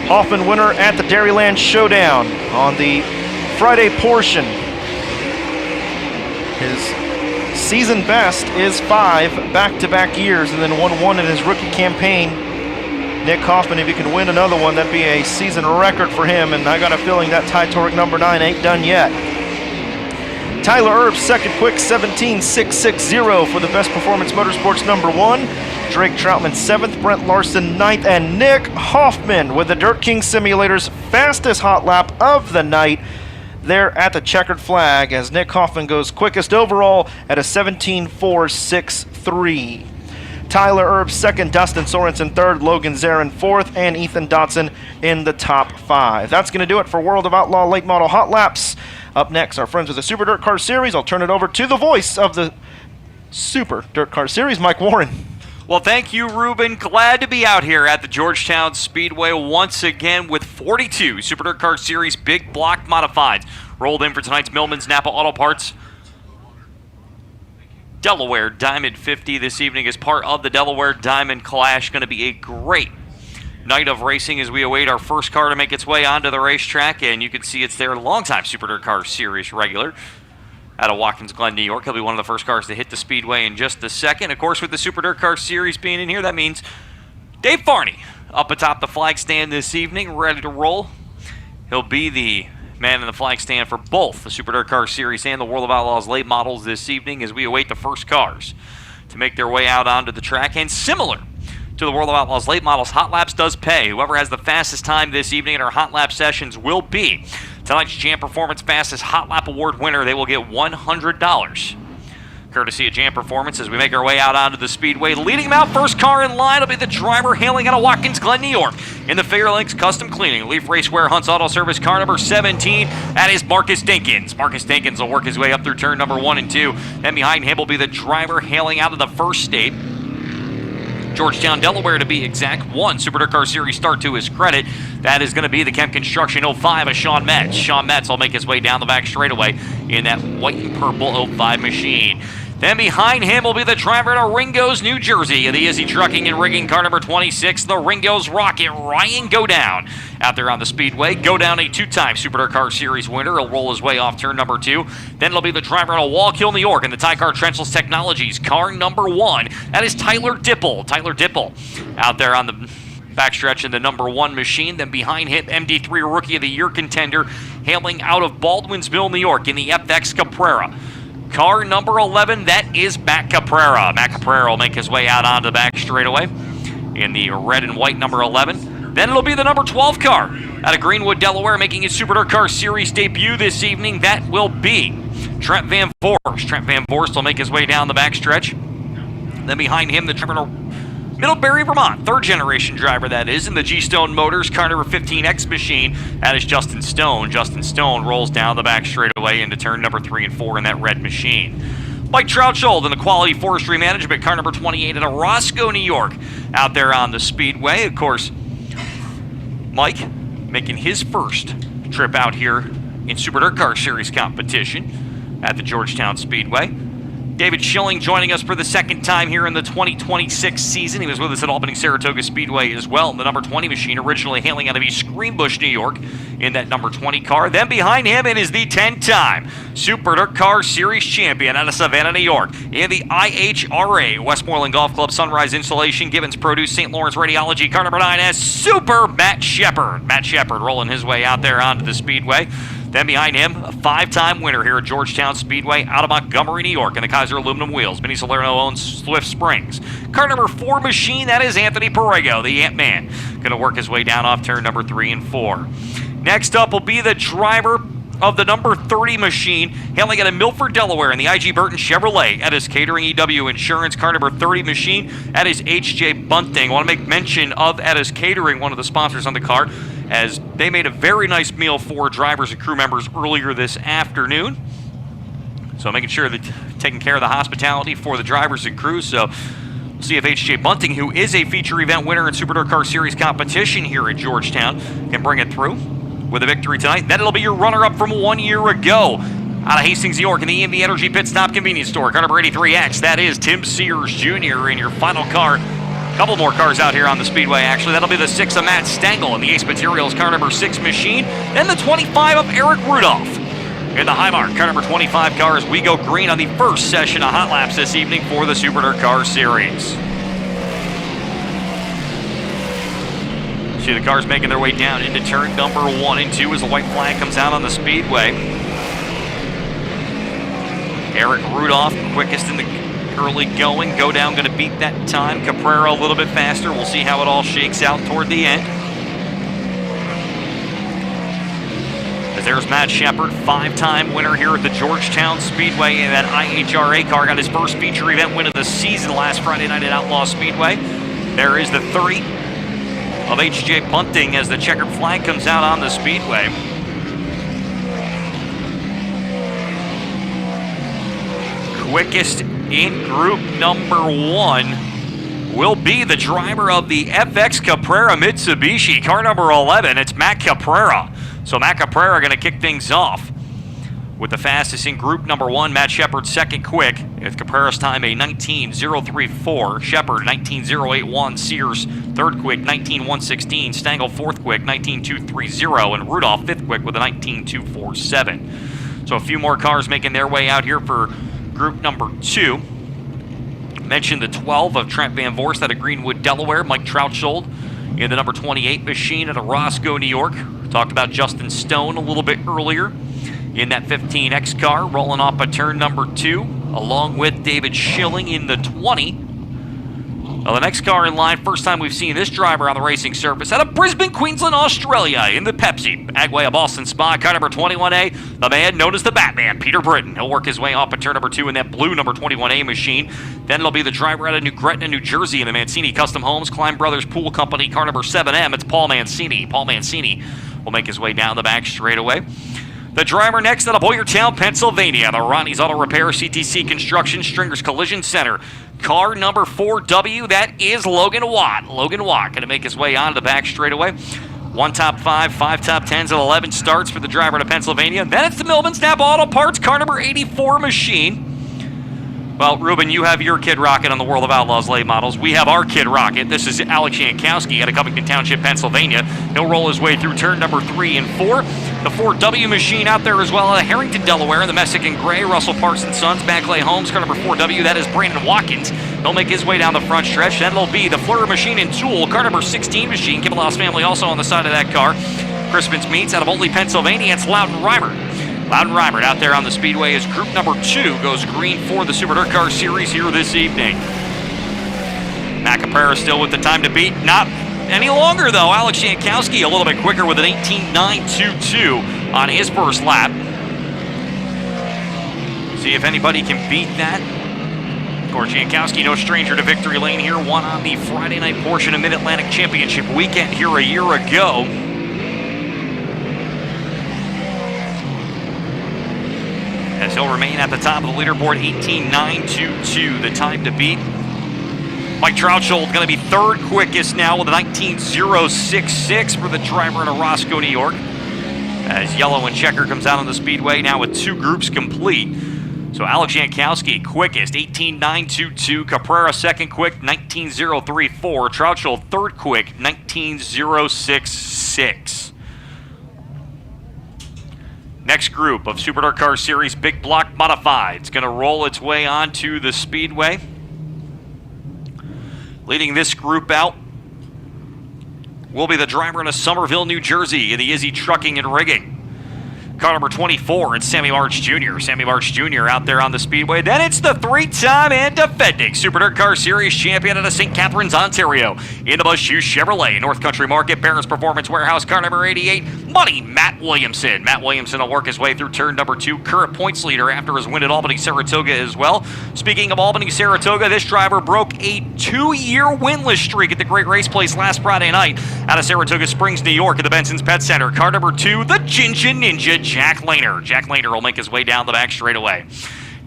Hoffman winner at the Dairyland Showdown on the Friday portion. His season best is 5 back-to-back years, and then won 1 in his rookie campaign. Nick Hoffman, if he can win another one, that'd be a season record for him, and I got a feeling that Ty Torek number 9 ain't done yet. Tyler Erb's second quick, 17.660 for the Best Performance Motorsports number 1. Drake Troutman 7th, Brent Larson 9th, and Nick Hoffman with the Dirt King Simulator's fastest hot lap of the night there at the checkered flag, as Nick Hoffman goes quickest overall at a 17.463. Tyler Erb second, Dustin Sorensen third, Logan Zarin fourth, and Ethan Dotson in the top 5. That's going to do it for World of Outlaw Late Model Hot Laps. Up next, our friends with the Super Dirt Car Series. I'll turn it over to the voice of the Super Dirt Car Series, Mike Warren. Well, thank you, Ruben. Glad to be out here at the Georgetown Speedway once again with 42 Super Dirt Car Series Big Block Modifieds rolled in for tonight's Millman's Napa Auto Parts Delaware Diamond 50 this evening as part of the Delaware Diamond Clash. Going to be a great night of racing as we await our first car to make its way onto the racetrack, and you can see it's their longtime Super Dirt Car Series regular out of Watkins Glen, New York. He'll be one of the first cars to hit the speedway in just a second. Of course, with the Super Dirt Car Series being in here, that means Dave Farney up atop the flag stand this evening, ready to roll. He'll be the man in the flag stand for both the Super Dirt Car Series and the World of Outlaws late models this evening as we await the first cars to make their way out onto the track. And similar to the World of Outlaws late models, Hot Laps does pay. Whoever has the fastest time this evening in our Hot Lap sessions will be tonight's Jam Performance Fastest Hot Lap Award winner. They will get $100. Courtesy of Jam Performance as we make our way out onto the speedway. Leading them out, first car in line will be the driver hailing out of Watkins Glen, New York. In the Fairlinks Custom Cleaning, Leaf Raceware, Hunt's Auto Service, car number 17. That is Marcus Dinkins. Marcus Dinkins will work his way up through turn number 1 and 2. Then behind him will be the driver hailing out of the first state, Georgetown, Delaware to be exact. 1 Super Dirt Car Series start to his credit. That is going to be the Kemp Construction 05 of Sean Metz. Sean Metz will make his way down the back straightaway in that white and purple 05 machine. Then behind him will be the driver to Ringo's, New Jersey, the Izzy Trucking and Rigging car number 26, the Ringo's Rocket, Ryan Godown. Out there on the speedway, Godown, a 2-time Super Dirt Car Series winner. He'll roll his way off turn number 2. Then it'll be the driver to Wallkill, New York, and the DIRTcar Trenchless Technologies, car number 1. That is Tyler Dipple. Tyler Dipple out there on the backstretch in the number 1 machine. Then behind him, MD3 Rookie of the Year contender, hailing out of Baldwinsville, New York, in the FX Caprera. Car number 11, that is Matt Caprera. Matt Caprera will make his way out onto the back straightaway in the red and white number 11. Then it'll be the number 12 car out of Greenwood, Delaware, making his Super Dirt Car Series debut this evening. That will be Trent Van Voorst. Trent Van Voorst will make his way down the backstretch. Then behind him, the driver to Middlebury, Vermont, 3rd generation driver that is, in the G-Stone Motors, car number 15X machine. That is Justin Stone. Justin Stone rolls down the back straightaway into turn number 3 and 4 in that red machine. Mike Troutshold in the Quality Forestry Management, car number 28 out of Roscoe, New York, out there on the speedway. Of course, Mike making his first trip out here in Super Dirt Car Series competition at the Georgetown Speedway. David Schilling joining us for the second time here in the 2026 season. He was with us at Albany Saratoga Speedway as well in the number 20 machine, originally hailing out of East Greenbush, New York, in that number 20 car. Then behind him, it is the 10-time Super Dirt Car Series champion out of Savannah, New York, in the IHRA Westmoreland Golf Club Sunrise Installation, Gibbons Produce, St. Lawrence Radiology, car number 9 as Super Matt Shepard. Matt Shepard rolling his way out there onto the speedway. Then behind him, a 5-time winner here at Georgetown Speedway out of Montgomery, New York, in the Kaiser aluminum wheels. Vinny Salerno owns Swift Springs. Car number 4 machine, that is Anthony Perego, the Ant-Man. Going to work his way down off turn number 3 and 4. Next up will be the driver of the number 30 machine, hailing out of Milford, Delaware, in the I.G. Burton Chevrolet. That is Catering EW Insurance, car number 30 machine. That is H.J. Bunting. I want to make mention of Edda's Catering, one of the sponsors on the car, as they made a very nice meal for drivers and crew members earlier this afternoon. So making sure that taking care of the hospitality for the drivers and crews. So we'll see if H.J. Bunting, who is a feature event winner in Super Dirt Car Series competition here at Georgetown, can bring it through with a victory tonight. Then it'll be your runner-up from 1 year ago out of Hastings, New York, in the EMV Energy Pit Stop Convenience Store, car number 83X. That is Tim Sears Jr. in your final car. A couple more cars out here on the speedway, actually. That'll be the 6 of Matt Stengel in the Ace Materials car number 6 machine. Then the 25 of Eric Rudolph in the high mark. Car number 25 car as we go green on the first session of hot laps this evening for the Super DIRTcar Series. See the cars making their way down into turn number 1 and 2 as the white flag comes out on the speedway. Eric Rudolph, quickest in the early going. Go down, going to beat that time. Caprera a little bit faster. We'll see how it all shakes out toward the end. As there's Matt Shepard, 5-time winner here at the Georgetown Speedway, and that IHRA car got his first feature event win of the season last Friday night at Outlaws Speedway. There is the 30 of HJ Bunting as the checkered flag comes out on the speedway. Quickest in group number 1 will be the driver of the FX Caprera Mitsubishi, car number 11. It's Matt Caprera. So Matt Caprera going to kick things off with the fastest in group number 1. Matt Shepard second quick with Caprera's time a 19.034. Shepard 19.081. Sears third quick 19.116. Stangl fourth quick 19.230. And Rudolph fifth quick with a 19.247. So a few more cars making their way out here for group number 2. Mentioned the 12 of Trent Van Voorst out of Greenwood, Delaware. Mike Troutshold in the number 28 machine out of Roscoe, New York. Talked about Justin Stone a little bit earlier in that 15X car, rolling off at turn number 2, along with David Schilling in the 20. Well, the next car in line, first time we've seen this driver on the racing surface, out of Brisbane, Queensland, Australia, in the Pepsi Agway of Boston Spa, car number 21A, the man known as the Batman, Peter Britton. He'll work his way off at turn number 2 in that blue number 21A machine. Then it'll be the driver out of New Gretna, New Jersey, in the Mancini Custom Homes Klein Brothers Pool Company, car number 7M. It's Paul Mancini. Paul Mancini will make his way down the back straightaway. The driver next out of Boyertown, Pennsylvania, the Ronnie's Auto Repair, CTC Construction, Stringers Collision Center. Car number 4W, that is Logan Watt. Logan Watt going to make his way onto the back straightaway. 1 top 5, 5 top 10s, and 11 starts for the driver to Pennsylvania. Then it's the Millman Snap Auto Parts, car number 84 machine. Well, Ruben, you have your Kid Rocket on the World of Outlaws late models. We have our Kid Rocket. This is Alex Jankowski out of Covington Township, Pennsylvania. He'll roll his way through turn number 3 and 4. The 4W machine out there as well out of Harrington, Delaware, in the Mexican Gray. Russell Parsons Sons, Backlay Homes, car number 4W. That is Brandon Watkins. He'll make his way down the front stretch. Then it'll be the Fleur machine and Tool, car number 16 machine. Kibalow's family also on the side of that car. Crispin's Meats out of Oldley, Pennsylvania. It's Loudon Reimert. Loudon Reimert out there on the speedway as group number 2 goes green for the Super DIRTcar Series here this evening. Matt Caprera still with the time to beat. Not any longer, though. Alex Jankowski a little bit quicker with an 18.922 on his first lap. See if anybody can beat that. Of course, Jankowski, no stranger to victory lane here. Won on the Friday night portion of Mid-Atlantic Championship weekend here a year ago. As he'll remain at the top of the leaderboard, 18.922, the time to beat. Mike Troutshold going to be third quickest now with a 19.066 for the driver out of Roscoe, New York. As yellow and checker comes out on the speedway now with 2 groups complete. So Alex Jankowski quickest, 18.922. Caprera second quick, 19.034. Troutshold third quick, 19.066. Next group of Super DIRTcar Series Big Block Modified. It's going to roll its way onto the speedway. Leading this group out will be the driver in Somerville, New Jersey, in the Izzy Trucking and Rigging. Car number 24, it's Sammy March Jr. Sammy March Jr. out there on the speedway. Then it's the 3-time and defending Super DIRTcar Series champion out of St. Catharines, Ontario, in the Bushue Chevrolet North Country Market, Barron's Performance Warehouse, car number 88, Money Matt Williamson. Matt Williamson will work his way through turn number 2, current points leader after his win at Albany, Saratoga as well. Speaking of Albany, Saratoga, this driver broke a 2-year winless streak at the Great Race Place last Friday night out of Saratoga Springs, New York, at the Benson's Pet Center. Car number 2, the Ginger Ninja, Jack Lehner. Jack Lehner will make his way down the back straightaway.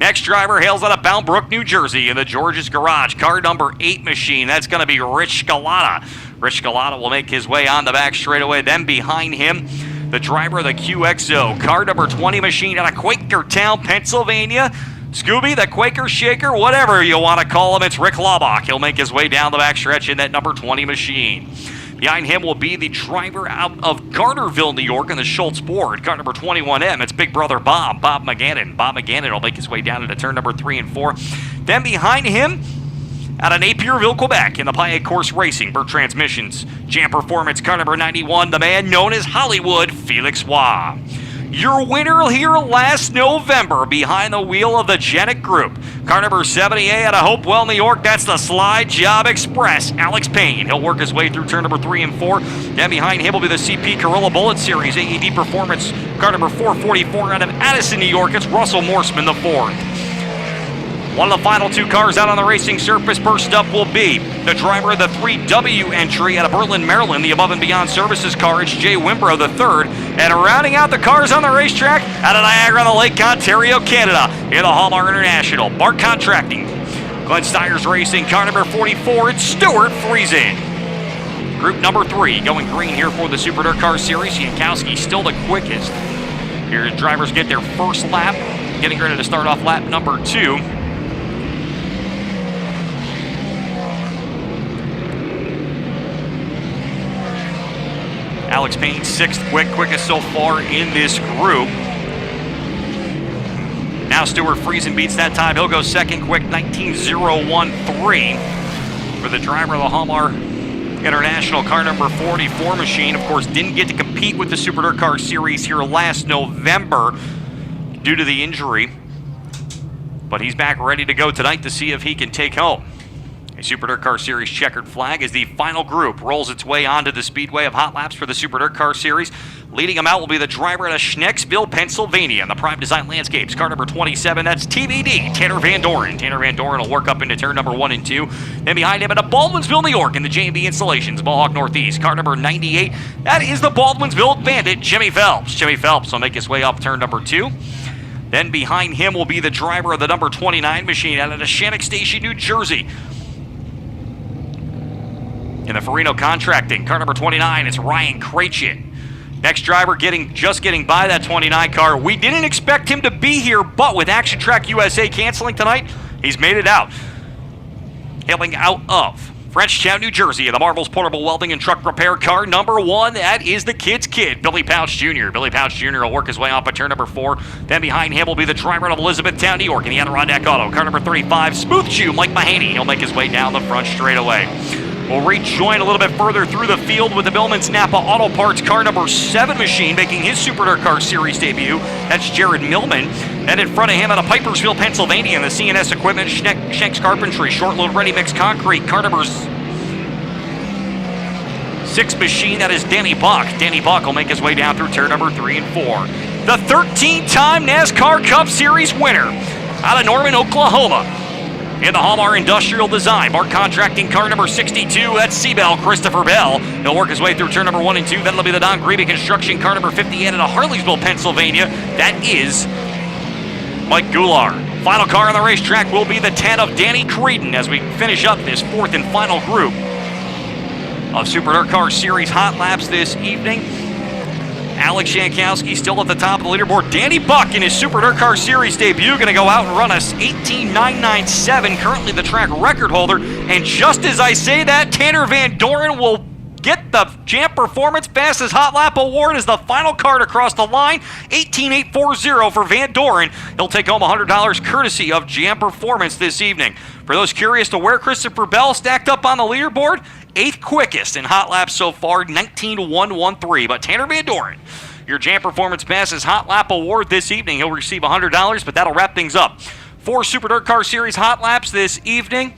Next driver hails out of Bound Brook, New Jersey, in the George's Garage. Car number 8 machine. That's going to be Rich Scalata. Rich Scalata will make his way on the back straightaway. Then behind him, the driver of the QXO. Car number 20 machine out of Quakertown, Pennsylvania. Scooby, the Quaker Shaker, whatever you want to call him, it's Rick Laubach. He'll make his way down the back stretch in that number 20 machine. Behind him will be the driver out of Garnerville, New York, in the Schultz board. Car number 21M, it's big brother Bob McGannon. Bob McGannon will make his way down into turn number 3 and 4. Then behind him, out of Napierville, Quebec, in the Paillet Course Racing, Burt Transmissions, Jam Performance, car number 91, the man known as Hollywood, Felix Waugh. Your winner here last November behind the wheel of the Genic Group. Car number 78 out of Hopewell, New York. That's the Slide Job Express. Alex Payne. He'll work his way through turn number 3 and 4. Then behind him will be the CP Carilla Bullet Series AED Performance. Car number 444 out of Addison, New York. It's Russell Morseman, the 4th. One of the final 2 cars out on the racing surface. First up will be the driver of the 3W entry out of Berlin, Maryland, the Above and Beyond Services car. It's Jay Wimbrow, the 3rd. And rounding out the cars on the racetrack out of Niagara-on-the-Lake, Ontario, Canada, in the Hallmark International. Bart Contracting, Glenn Steyer's Racing, car number 44. It's Stuart Friesen. Group number 3 going green here for the Super DIRTcar Series. Jankowski still the quickest. Here, drivers get their first lap, getting ready to start off lap number 2. Alex Payne, 6th quickest so far in this group. Now Stuart Friesen beats that time. He'll go 2nd quick, 19.013 for the driver of the Hallmark International, car number 44 machine. Of course, didn't get to compete with the Super DIRTcar Series here last November due to the injury. But he's back ready to go tonight to see if he can take home a Super DIRTcar Series checkered flag as the final group rolls its way onto the speedway of hot laps for the Super DIRTcar Series. Leading them out will be the driver out of Schnecksville, Pennsylvania, in the Prime Design Landscapes. Car number 27, that's TBD, Tanner Van Doren. Tanner Van Doren will work up into turn number 1 and 2. Then behind him at Baldwinsville, New York, in the J&B Installations, Mohawk Northeast. Car number 98, that is the Baldwinsville Bandit, Jimmy Phelps. Jimmy Phelps will make his way up turn number 2. Then behind him will be the driver of the number 29 machine out of Shannock Station, New Jersey. In the Farino Contracting, car number 29, it's Ryan Krachin. Next driver just getting by that 29 car. We didn't expect him to be here, but with Action Track USA canceling tonight, he's made it out. Hailing out of Frenchtown, New Jersey, in the Marvel's Portable Welding and Truck Repair car number 1, that is the kid's kid, Billy Pouch Jr. Billy Pouch Jr. will work his way up at turn number 4. Then behind him will be the driver of Elizabethtown, New York, in the Adirondack Auto, car number 35, Smooth Chew, Mike Mahaney. He'll make his way down the front straightaway. We'll rejoin a little bit further through the field with the Billman's Napa Auto Parts car number 7 machine making his Super DIRTcar Series debut. That's Jared Millman. And in front of him out of Pipersville, Pennsylvania, in the CNS Equipment, Schenck's Carpentry, short load ready mix concrete, car number 6 machine, that is Danny Buck. Danny Buck will make his way down through turn number 3 and 4. The 13-time NASCAR Cup Series winner out of Norman, Oklahoma, in the Hallmark Industrial Design, Bart Contracting, car number 62, that's Seabell, Christopher Bell. He'll work his way through turn number 1 and 2. That'll be the Don Grebe Construction, car number 58 out of Harleysville, Pennsylvania. That is Mike Goulart. Final car on the racetrack will be the 10 of Danny Creedon as we finish up this 4th and final group of Super DIRTcar Series hot laps this evening. Alex Jankowski still at the top of the leaderboard. Danny Buck in his Super DIRTcar Series debut going to go out and run us 18.997, currently the track record holder. And just as I say that, Tanner Van Doren will get the Jam Performance Fastest Hot Lap Award as the final card across the line. 18.840 for Van Doren. He'll take home $100 courtesy of Jam Performance this evening. For those curious to where Christopher Bell stacked up on the leaderboard, 8th quickest in hot laps so far, 19.113. But Tanner Van Doren, your Jam Performance Fastest Hot Lap Award this evening. He'll receive $100, but that'll wrap things up. 4 Super DIRTcar Series hot laps this evening.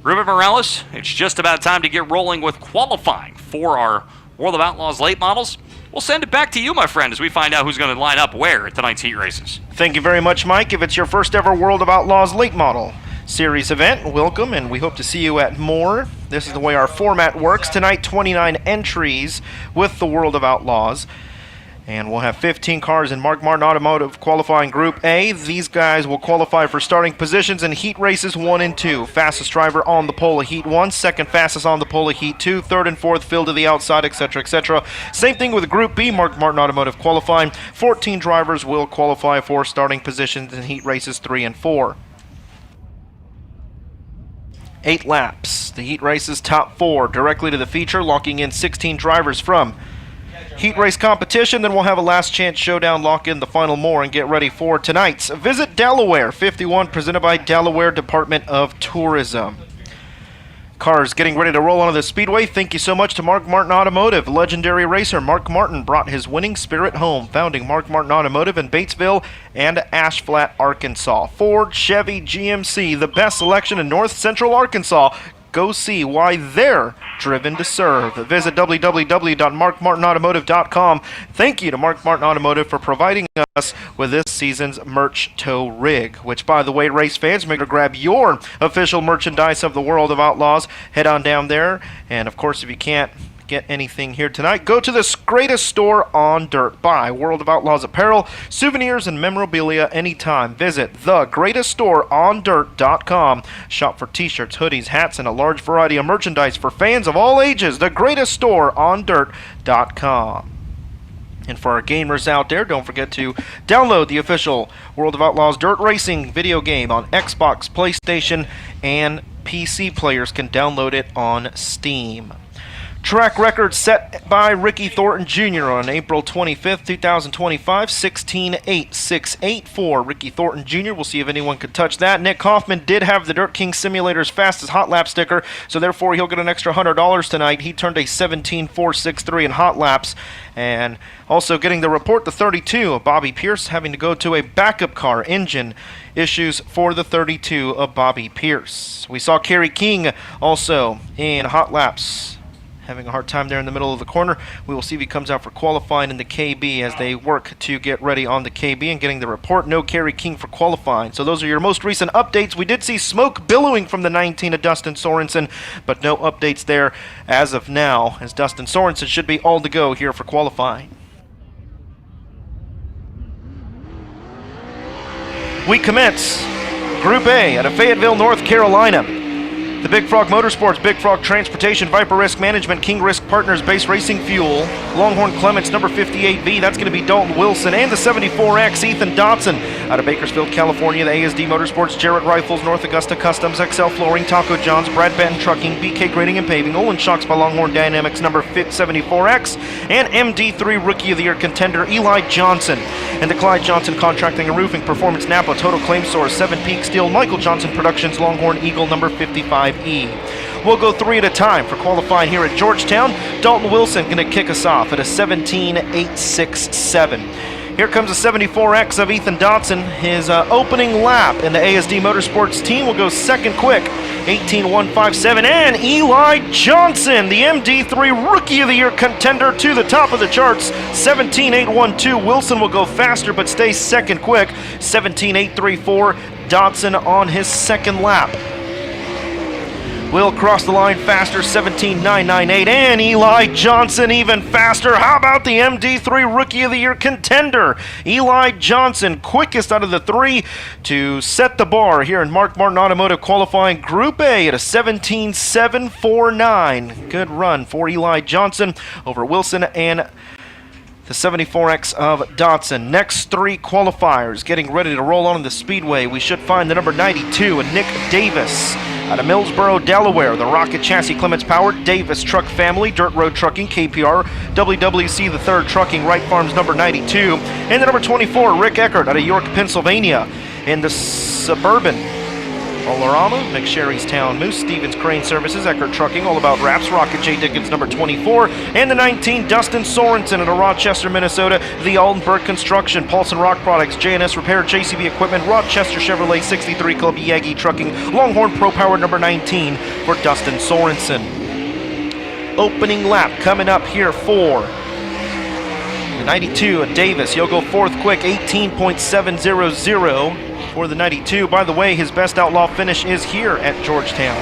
Ruben Morales, it's just about time to get rolling with qualifying for our World of Outlaws late models. We'll send it back to you, my friend, as we find out who's going to line up where at tonight's heat races. Thank you very much, Mike. If it's your first ever World of Outlaws late model series event, welcome, and we hope to see you at more. This is the way our format works. Tonight, 29 entries with the World of Outlaws. And we'll have 15 cars in Mark Martin Automotive qualifying Group A. These guys will qualify for starting positions in heat races 1 and 2. Fastest driver on the pole of heat 1, second fastest on the pole of heat 2, third and fourth filled to the outside, etc., etc. Same thing with Group B, Mark Martin Automotive qualifying. 14 drivers will qualify for starting positions in heat races 3 and 4. 8 laps. The heat race's top 4 directly to the feature, locking in 16 drivers from heat race competition. Then we'll have a last chance showdown, lock in the final more, and get ready for tonight's Visit Delaware 51, presented by Delaware Department of Tourism. Cars getting ready to roll onto the speedway. Thank you so much to Mark Martin Automotive. Legendary racer Mark Martin brought his winning spirit home, founding Mark Martin Automotive in Batesville and Ash Flat, Arkansas. Ford, Chevy, GMC, the best selection in North Central Arkansas. Go see why they're driven to serve. Visit www.markmartinautomotive.com. Thank you to Mark Martin Automotive for providing us with this season's merch tow rig, which, by the way, race fans, make sure to grab your official merchandise of the World of Outlaws. Head on down there. And, of course, if you can't get anything here tonight, go to the greatest store on dirt. Buy World of Outlaws apparel, souvenirs, and memorabilia anytime. Visit thegreateststoreondirt.com. Shop for t-shirts, hoodies, hats, and a large variety of merchandise for fans of all ages. Thegreateststoreondirt.com. And for our gamers out there, don't forget to download the official World of Outlaws Dirt Racing video game on Xbox, PlayStation, and PC. Players can download it on Steam. Track record set by Ricky Thornton Jr. on April 25th, 2025, 16.868 for Ricky Thornton Jr. We'll see if anyone could touch that. Nick Hoffman did have the Dirt King Simulator's fastest hot lap sticker, so therefore he'll get an extra $100 tonight. He turned a 17.463 in hot laps. And also getting the report, the 32 of Bobby Pierce having to go to a backup car. Engine issues for the 32 of Bobby Pierce. We saw Kerry King also in hot laps, having a hard time there in the middle of the corner. We will see if he comes out for qualifying in the KB as they work to get ready on the KB. And getting the report, no Kerry King for qualifying. So those are your most recent updates. We did see smoke billowing from the 19 of Dustin Sorensen, but no updates there as of now, as Dustin Sorensen should be all to go here for qualifying. We commence Group A out of Fayetteville, North Carolina. The Big Frog Motorsports, Big Frog Transportation, Viper Risk Management, King Risk Partners, Base Racing Fuel, Longhorn Clements, number 58V, that's going to be Dalton Wilson, and the 74X, Ethan Dotson. Out of Bakersfield, California, the ASD Motorsports, Jarrett Rifles, North Augusta Customs, XL Flooring, Taco John's, Brad Benton Trucking, BK Grading and Paving, Olin Shocks by Longhorn Dynamics, number 74X, and MD3 Rookie of the Year contender, Eli Johnson. And the Clyde Johnson Contracting and Roofing, Performance Napa, Total Claim Source, 7 Peak Steel, Michael Johnson Productions, Longhorn Eagle, number 55E. We'll go 3 at a time for qualifying here at Georgetown. Dalton Wilson going to kick us off at a 17.867. Here comes the 74X of Ethan Dotson. His opening lap in the ASD Motorsports team will go second quick, 18.157. And Eli Johnson, the MD3 Rookie of the Year contender, to the top of the charts, 17.812. Wilson will go faster but stay second quick, 17.834. Dotson on his second lap will cross the line faster, 17.998, and Eli Johnson even faster. How about the MD3 Rookie of the Year contender? Eli Johnson, quickest out of the 3 to set the bar here in Mark Martin Automotive qualifying Group A at a 17.749. Good run for Eli Johnson over Wilson and the 74X of Dotson. Next 3 qualifiers getting ready to roll on in the speedway. We should find the number 92 and Nick Davis out of Millsboro, Delaware. The Rocket Chassis Clements Powered, Davis Truck Family, Dirt Road Trucking, KPR, WWC the Third Trucking, Wright Farms number 92. And the number 24, Rick Eckert out of York, Pennsylvania. In the Suburban, Olorama, McSherry's Town Moose, Stevens Crane Services, Eckert Trucking, All About Wraps, Rocket J. Dickens, number 24, and the 19, Dustin Sorensen out of Rochester, Minnesota, the Altenberg Construction, Paulson Rock Products, JNS Repair, JCB Equipment, Rochester Chevrolet, 63 Club, Yagi Trucking, Longhorn Pro Power, number 19 for Dustin Sorensen. Opening lap coming up here for the 92 at Davis. He'll go fourth quick, 18.700. For the 92. By the way, his best outlaw finish is here at Georgetown.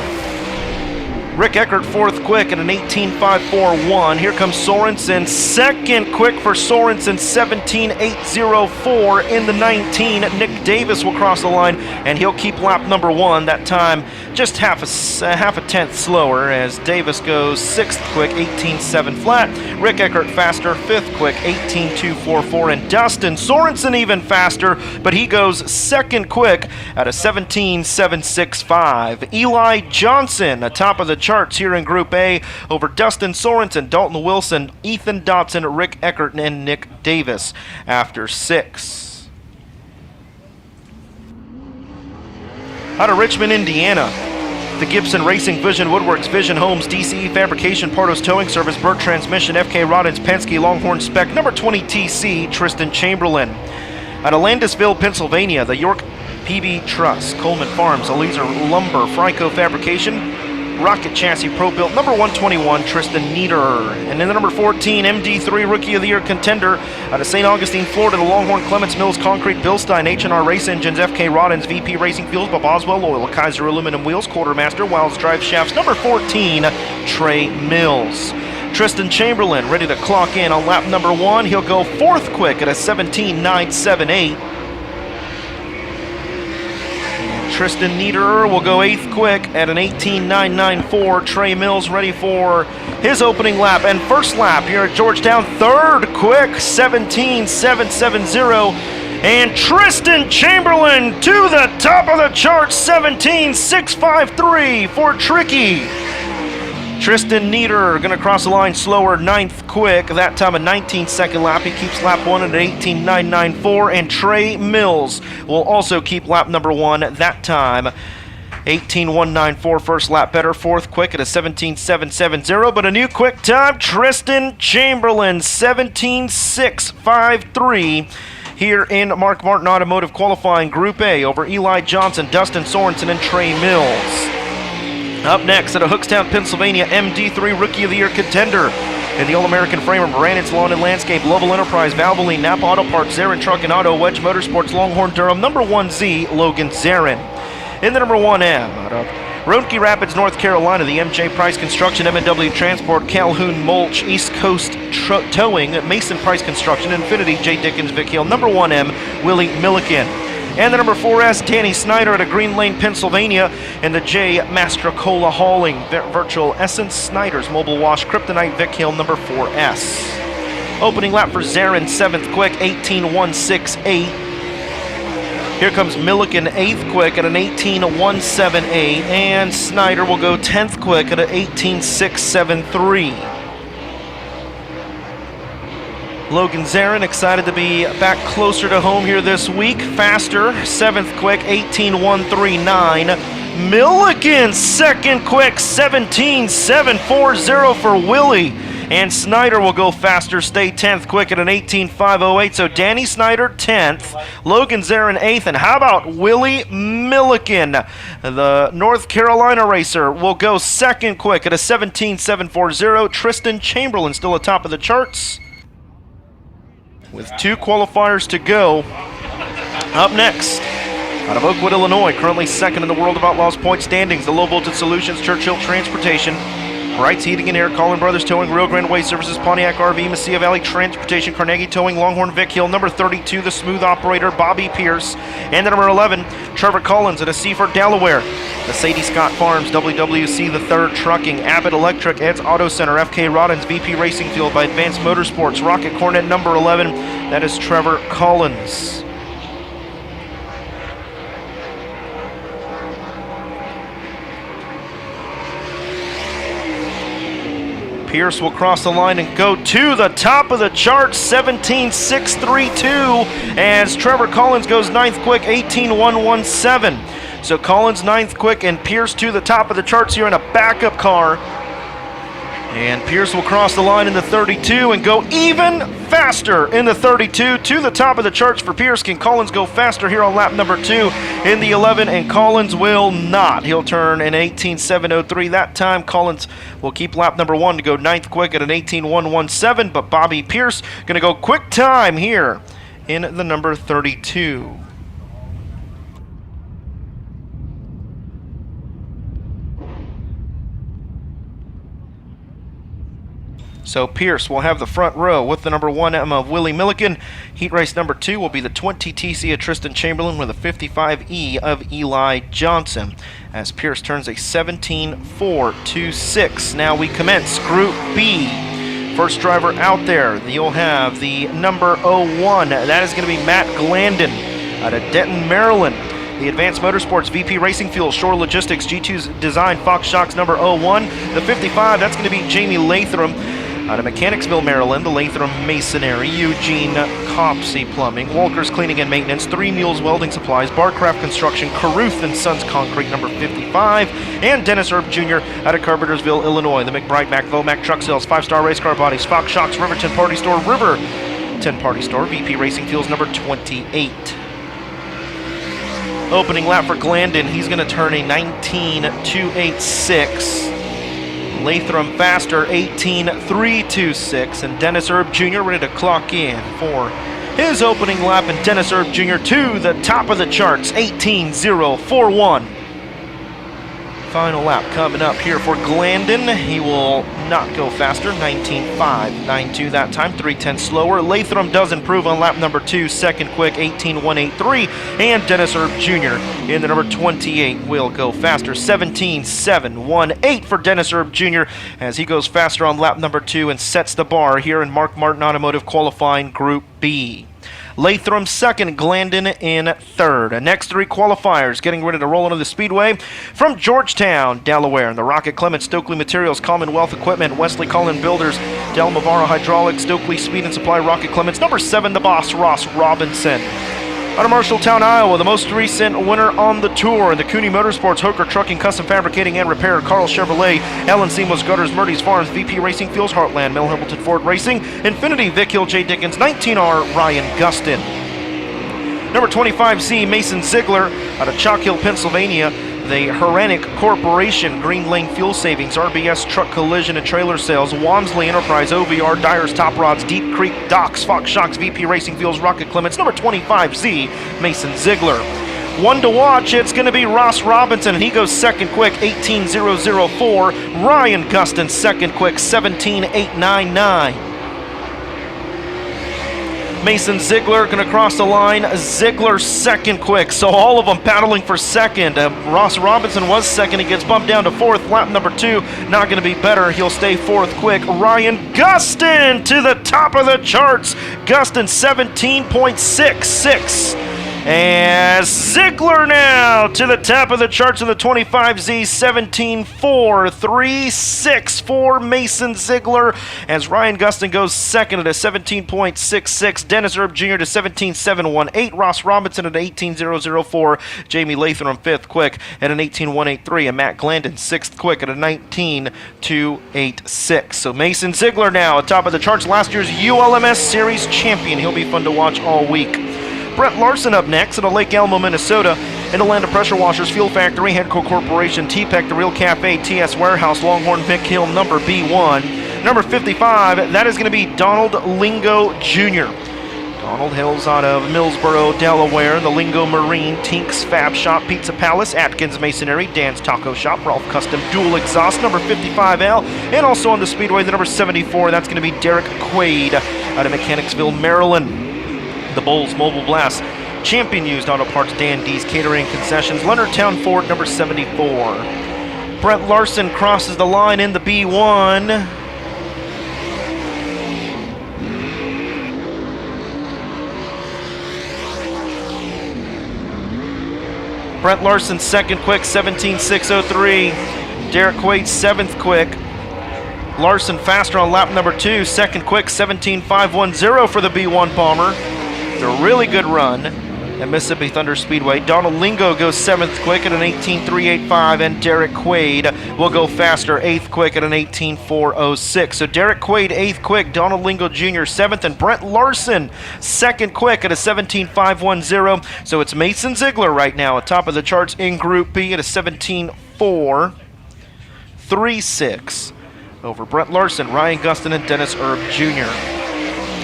Rick Eckert fourth quick at an 18.541. Here comes Sorensen, second quick for Sorensen, 17.804 in the 19. Nick Davis will cross the line, and he'll keep lap number 1. That time just half a tenth slower as Davis goes sixth quick, 18.7 flat. Rick Eckert faster, fifth quick, 18.244, and Dustin Sorensen even faster, but he goes second quick at a 17.765. Eli Johnson atop of the charts here in Group A over Dustin Sorensen, Dalton Wilson, Ethan Dotson, Rick Eckert, and Nick Davis after 6. Out of Richmond, Indiana, the Gibson Racing, Vision Woodworks, Vision Homes, DCE Fabrication, Pardos Towing Service, Burt Transmission, FK Roddins, Penske, Longhorn Spec, number 20 TC, Tristan Chamberlain. Out of Landisville, Pennsylvania, the York PB Truss, Coleman Farms, Eliezer Lumber, Frico Fabrication, Rocket Chassis Pro Built, number 121, Tristan Niederer. And in the number 14, MD3 Rookie of the Year contender out of St. Augustine, Florida, the Longhorn Clements Mills Concrete, Bilstein, H&R Race Engines, FK Roddins, VP Racing Fuels, Bob Oswell Oil, Kaiser Aluminum Wheels, Quartermaster, Wilds Drive Shafts, number 14, Trey Mills. Tristan Chamberlain ready to clock in on lap number 1. He'll go fourth quick at a 17.978. Tristan Niederer will go 8th quick at an 18.994. Trey Mills ready for his opening lap and first lap here at Georgetown. 3rd quick, 17.770. And Tristan Chamberlain to the top of the charts, 17.653 for Tricky. Tristan Niederer going to cross the line slower, 9th quick, that time a 19-second lap. He keeps lap 1 at an 18.994, and Trey Mills will also keep lap number 1, that time 18.194, first lap better, 4th quick at a 17.770, but a new quick time, Tristan Chamberlain, 17.653. Here in Mark Martin Automotive Qualifying Group A over Eli Johnson, Dustin Sorensen, and Trey Mills. Up next, at a Hookstown, Pennsylvania, MD3 Rookie of the Year contender in the All-American Framer, Brandon's Lawn and Landscape, Lovell Enterprise, Valvoline, Napa Auto Parts, Zarin Truck and Auto, Wedge Motorsports, Longhorn Durham, number 1Z, Logan Zarin. In the number 1M, out of Roanoke Rapids, North Carolina, the MJ Price Construction, M&W Transport, Calhoun Mulch, East Coast Towing, Mason Price Construction, Infinity, J. Dickens, Vic Hill, number 1M, Willie Milliken. And the number 4S, Danny Snyder at a Green Lane, Pennsylvania, and the J. Mastrocola Hauling, Virtual Essence, Snyder's Mobile Wash, Kryptonite, Vic Hill, number 4S. Opening lap for Zarin, 7th quick, 18.168. Here comes Milliken, 8th quick at an 18.178, and Snyder will go 10th quick at an 18.673. Logan Zarin excited to be back closer to home here this week. Faster, 7th quick, 18.139. Milliken, 2nd quick, 17.740 for Willie. And Snyder will go faster, stay 10th quick at an 18.508. So Danny Snyder, 10th. Logan Zarin, 8th. And how about Willie Milliken? The North Carolina racer will go 2nd quick at a 17.740. Tristan Chamberlain still atop of the charts, with 2 qualifiers to go. Up next, out of Oakwood, Illinois, currently 2nd in the World of Outlaws point standings, the Low Voltage Solutions, Churchill Transportation, Wright's Heating and Air, Collin Brothers Towing, Rio Grande Waste Services, Pontiac RV, Mesilla Valley Transportation, Carnegie Towing, Longhorn Vic Hill, number 32, the Smooth Operator, Bobby Pierce, and the number 11, Trevor Collins at a Seaford, Delaware, the Sadie Scott Farms, WWC the Third Trucking, Abbott Electric, Ed's Auto Center, FK Roddins, VP Racing Field by Advanced Motorsports, Rocket Cornet, number 11, that is Trevor Collins. Pierce will cross the line and go to the top of the chart, 17.632, as Trevor Collins goes 9th quick, 18.117. So Collins 9th quick and Pierce to the top of the charts here in a backup car. And Pierce will cross the line in the 32 and go even faster in the 32 to the top of the charts for Pierce. Can Collins go faster here on lap number 2 in the 11? And Collins will not. He'll turn an 18.703. That time Collins will keep lap number 1 to go 9th quick at an 18.117. But Bobby Pierce going to go quick time here in the number 32. So Pierce will have the front row with the number 1 Emma of Willie Milliken. Heat race number 2 will be the 20 TC of Tristan Chamberlain with a 55E of Eli Johnson. As Pierce turns a 17.426. Now we commence Group B. First driver out there, you'll have the number 01. That is going to be Matt Glandon out of Denton, Maryland. The Advanced Motorsports VP Racing Fuel, Shore Logistics, G2's Design, Fox Shocks number 01. The 55, that's going to be Jamie Latham out of Mechanicsville, Maryland. The Latham Masonry, Eugene Copsey Plumbing, Walker's Cleaning and Maintenance, 3 Mules Welding Supplies, Barcraft Construction, Caruth and Sons Concrete number 55, and Dennis Erb Jr. out of Carpentersville, Illinois. The McBride Mac Vomac Truck Sales, 5-Star Race Car Bodies, Fox Shocks, Riverton Party Store, River 10 Party Store, VP Racing Fuels number 28. Opening lap for Glandon, he's going to turn a 19.286. Latham faster, 18.326. And Dennis Erb Jr. ready to clock in for his opening lap. And Dennis Erb Jr. to the top of the charts, 18.041. Final lap coming up here for Glandon. He will not go faster, 19.592 that time, 3/10 slower. Latham does improve on lap number 2, second quick, 18.183. And Dennis Erb Jr. in the number 28 will go faster, 17.718 for Dennis Erb Jr. as he goes faster on lap number 2 and sets the bar here in Mark Martin Automotive qualifying Group B. Latham second, Glandon in third. Next 3 qualifiers getting ready to roll into the speedway from Georgetown, Delaware. And the Rocket Clement, Stokely Materials, Commonwealth Equipment, Wesley Cullen Builders, Del Mavaro Hydraulics, Stokely Speed and Supply, Rocket Clements. Number 7, the boss, Ross Robinson. Out of Marshalltown, Iowa, the most recent winner on the tour, the Cooney Motorsports, Hoker Trucking, Custom Fabricating and Repair, Carl Chevrolet, Ellen Seamless Gutters, Murdy's Farms, VP Racing Fuels, Heartland, Mel Hamilton Ford Racing, Infinity, Vic Hill, J. Dickens, 19R, Ryan Gustin. Number 25Z, Mason Ziegler, out of Chalk Hill, Pennsylvania, the Heranic Corporation, Green Lane Fuel Savings, RBS Truck Collision and Trailer Sales, Walmsley Enterprise, OVR, Dyer's Top Rods, Deep Creek Docks, Fox Shocks, VP Racing Fuels, Rocket Clements. Number 25Z, Mason Ziegler. One to watch, it's going to be Ross Robinson, and he goes second quick, 18.004. Ryan Gustin, second quick, 17.899. Mason Ziegler going to cross the line. Ziegler second quick, so all of them battling for second. Ross Robinson was second. He gets bumped down to fourth. Lap number 2, not going to be better. He'll stay fourth quick. Ryan Gustin to the top of the charts. Gustin 17.66. And Ziegler now to the top of the charts in the 25Z, 17.436 for Mason Ziegler as Ryan Gustin goes second at a 17.66. Dennis Erb Jr. to 17.718. Ross Robinson at 18.004. Jamie Latham fifth quick at an 18.183. And Matt Glandon sixth quick at a 19.286. So Mason Ziegler now atop of the charts, last year's ULMS Series champion. He'll be fun to watch all week. Brett Larson up next out of Lake Elmo, Minnesota. Interlanda Pressure Washers, Fuel Factory, Henco Corporation, T-Pec, The Real Cafe, TS Warehouse, Longhorn Vic Hill, number B1. Number 55, that is going to be Donald Lingo Jr. Donald hails out of Millsboro, Delaware. The Lingo Marine, Tink's Fab Shop, Pizza Palace, Atkins Masonry, Dan's Taco Shop, Ralph Custom Dual Exhaust, number 55L. And also on the Speedway, the number 74, that's going to be Derek Quaid out of Mechanicsville, Maryland. The Bulls Mobile Blast, Champion Used Auto Parts, Dan D's Catering Concessions, Leonardtown Ford, number 74. Brett Larson crosses the line in the B1. Brett Larson second quick, 17.603. Derek Quaid seventh quick. Larson faster on lap number 2, second quick, 17.510 for the B1 Bomber. It's a really good run at Mississippi Thunder Speedway. Donald Lingo goes 7th quick at an 18.385, and Derek Quaid will go faster, 8th quick at an 18.406. So Derek Quaid 8th quick, Donald Lingo Jr. 7th, and Brett Larson 2nd quick at a 17.510. So it's Mason Ziegler right now atop of the charts in Group B at a 17.436 over Brett Larson, Ryan Gustin, and Dennis Erb Jr.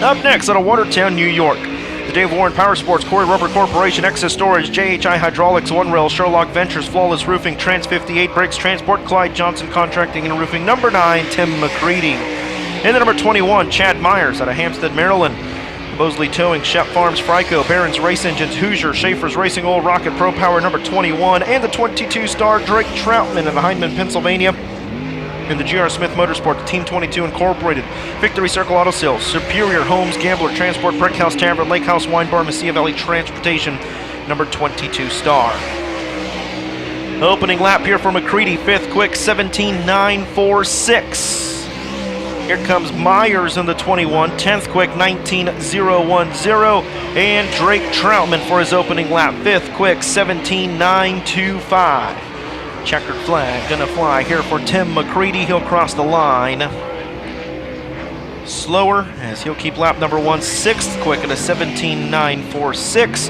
Up next out of Watertown, New York, the Dave Warren Power Sports, Corey Rubber Corporation, Excess Storage, JHI Hydraulics, One Rail, Sherlock Ventures, Flawless Roofing, Trans 58, Brakes Transport, Clyde Johnson Contracting and Roofing, number 9, Tim McCready. And the number 21, Chad Myers out of Hampstead, Maryland. Mosley Towing, Shep Farms, Frico, Barron's Race Engines, Hoosier, Schaefer's Racing Oil, Rocket Pro Power, number 21, and the 22-star Drake Troutman of Hindman, Pennsylvania. In the G.R. Smith Motorsports, Team 22 Incorporated, Victory Circle Auto Sales, Superior Homes, Gambler Transport, Brick House Tavern, Lake House Wine Bar, Mesilla Valley Transportation, number 22 star. Opening lap here for McCready, 5th quick, 17.946. Here comes Myers in the 21, 10th quick, 19.010. And Drake Troutman for his opening lap, 5th quick, 17.925. Checkered flag gonna fly here for Tim McCready. He'll cross the line. Slower as he'll keep lap number 1, 6th quick at a 17.946.